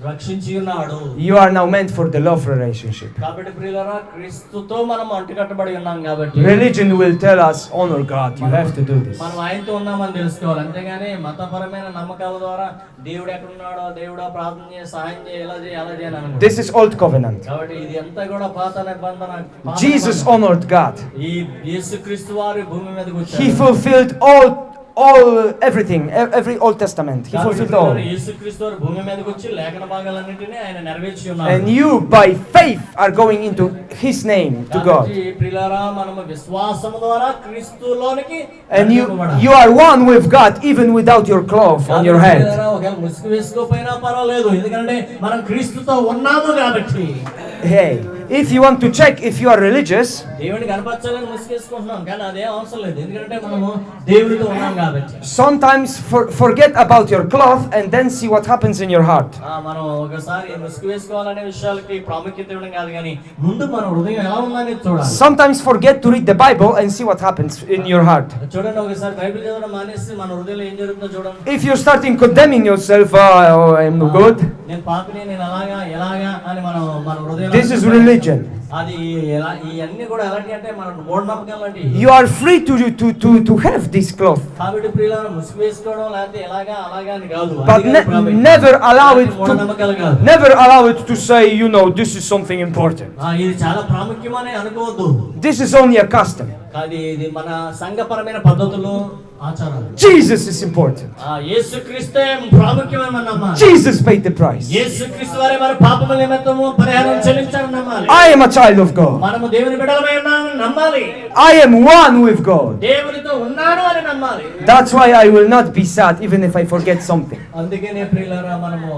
రక్షించి ఉన్నాడు. You are now meant for the love relationship. కాబట్టి ప్రియులారా, క్రీస్తుతో మనం అంటుకట్టబడి ఉన్నాం కాబట్టి Religion will tell us honor God. You have to do this. మనం ఆయనతో ఉన్నామని తెలుసుకోవాలి. అంతేగాని మతపరమైన నమ్మకాల ద్వారా దేవుడు ఎక్కడున్నాడో, దేవుడా ప్రార్థన చేయి, సహాయం చేయి, ఇలా చేయి, అలా చేయాలి అనుకుంటాం. This is old covenant. కాబట్టి ఇది అంతా కూడా పాత నిబంధన. Jesus honored God. ఈ యేసుక్రీస్తు వారు భూమి మీదకి వచ్చారు. He fulfilled everything, every Old Testament. He fulfilled all. యేసుక్రీస్తు వారు భూమి మీదకి వచ్చి లేఖన భాగాలన్నిటిని ఆయన నెరవేర్చి ఉన్నారు. And you by faith are going into his name to God. ప్రియులారా, మనము విశ్వాసము ద్వారా క్రీస్తులోనికి And you are one with God even without your cloth on your head. ఒకవేళ ముసుగు వేసుకోపోయినా పర్వాలేదు, ఎందుకంటే మనం క్రీస్తుతో ఉన్నాము కాబట్టి. Hey, if you want to check if you are religious, దేవుని కనపరచాలని ముసుగు వేసుకుంటున్నాం, కానీ అదే అవసరం లేదు, ఎందుకంటే మనము దేవుడితో ఉన్నాం కాబట్టి. sometimes forget about your cloth and then see what happens in your heart. మనం ఒకసారి ముసుగు వేసుకోవాలనే విషయాలకి ప్రాముఖ్యత ఇవ్వడం కాదు, కానీ ముందు మన హృదయం ఎలా ఉందని చూడాలి. Sometimes forget to read the Bible and see what happens in your heart. చూడండి, ఒకసారి బైబిల్ చదవడం మానేసి మన హృదయంలో ఏం జరుగుతుందో చూడండి. If you're starting condemning yourself, oh, I'm no good. నేను పాపిని, నేను అలాగా ఎలాగా అని మన హృదయంలో. This is religion. అది ఇవన్నీ కూడా ఎలాంటి అంటే మన మూఢనమ్మకాలు లాంటివి. You are free to have this cloth, కాబట్టి ప్రియులారా, ముసుగు వేసుకోవడం లేకపోతే ఎలాగా అలాగా అని కాదు. but never allow it to say, you know, this is something important. ఇది చాలా ప్రాముఖ్యమని అనుకోవద్దు. This is only a custom. ఇది మన సంఘపరమైన పద్ధతులు, ఆచారాలు. Jesus is important. యేసుక్రీస్తే ప్రాముఖ్యమని మనం నమ్మాలి. Jesus paid the price. యేసుక్రీస్తు వారే మన పాపముల నిమిత్తము పరిహారం చెల్లించారని నమ్మాలి. I am a child of God. మనము దేవుని బిడ్డలమై ఉన్నామని నమ్మాలి. I am one with God. దేవునితో ఉన్నాను అని నమ్మాలి. That's why I will not be sad even if I forget something. అందుకనే ప్రియులారా, మనము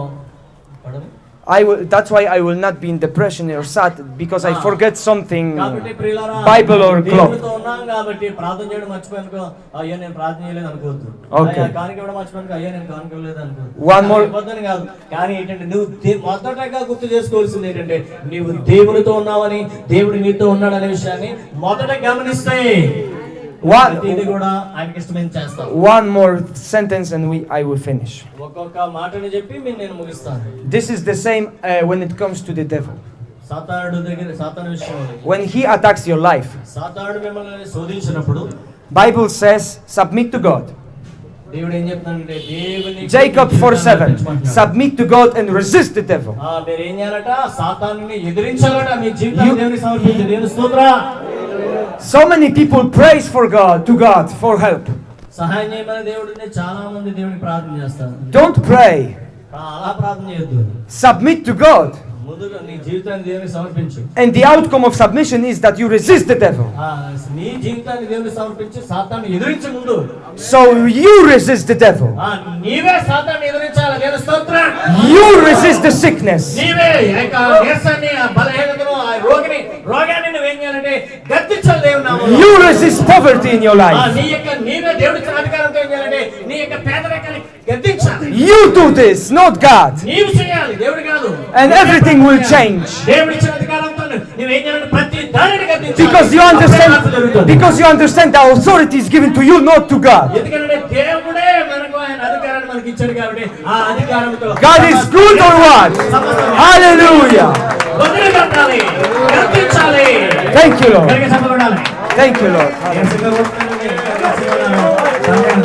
that's why I will not be in depression or sad because I forget something, కాబట్టి ప్రియులారా, Bible or cloth. దేవునితో ఉన్నాం కాబట్టి ప్రార్థన చేయడం మర్చిపోయానుకో, అయ్యో నేను ప్రార్థన చేయలేదు అనుకోవద్దు. Okay. కానుక ఇవ్వడం మర్చిపోయానుకో, అయ్యో నేను కానుక ఇవ్వలేదు అనుకోవద్దు. One more. ఇవ్వద్దని కాదు, కానీ ఏంటంటే నువ్వు మొదటగా గుర్తు చేసుకోవాల్సింది ఏంటంటే నీవు దేవునితో ఉన్నావని, దేవుడు నీతో ఉన్నాడు అనే విషయాన్ని మొదట గమనిస్తే ఇది కూడా ఆయనకి ఇష్టమైన చేస్తాం. One more sentence and I will finish. ఒక్కొక్క మాటని చెప్పి నేను ముగిస్తాను. This is the same when it comes to the devil. సాతాను విషయంలో when he attacks your life, సాతాను మిమ్మల్ని శోధించినప్పుడు Bible says submit to God. దేవుడు ఏం చెప్తాడంటే, Jacob 4:7 submit to God and resist the devil. మీరు ఏం చేయాలట? సాతానుని ఎదిరించాలట, మీ జీవితాన్ని దేవునికి సమర్పించాలి. దేవుని స్తోత్రం. So many people praise to God for help. సహాయం చేయమని దేవుడిని చాలా మంది దేవునికి ప్రార్థన చేస్తారు. Don't pray. అలా ప్రార్థన చేయొద్దు. Submit to God. ముందుగా నీ జీవితాన్ని దేవునికి సమర్పించు. And the outcome of submission is that you resist the devil. నీ జీవితాన్ని దేవునికి సమర్పించి సాతానుని ఎదిరించు ముందు. So you resist the devil. నీవే సాతానుని ఎదిరించాలి. దేవుని స్తోత్రం. You resist the sickness. నీవే నీరసాన్ని, బలహీనతను, రోగాన్ని నువ్వేం చేయాలంటే గద్దించాలి దేవుని నామములో. You resist poverty in your life. నీవే దేవుడికి అధికారంతో ఏం చేయాలంటే నీ యొక్క పేదరికాన్ని గద్దించాలి. You do this, not God. నీవు చేయాలి, దేవుడు కాదు. And everything will change. దేవుడిచ్చిన అధికారంతో నువ్వేం చేయాలంటే ప్రతి దానిని గద్దించాలి. Because you understand the authority is given to you, not to God. ఎందుకంటే దేవుడే మనకు ఆయన అధికారాన్ని మనకి ఇచ్చాడు కాబట్టి ఆ అధికారంతో God is good or what? Hallelujah. వదిలిపెట్టాలి, గద్దించాలి. Thank you, Lord. గట్టిగా చప్పట్లు కొట్టాలి. Thank you, Lord.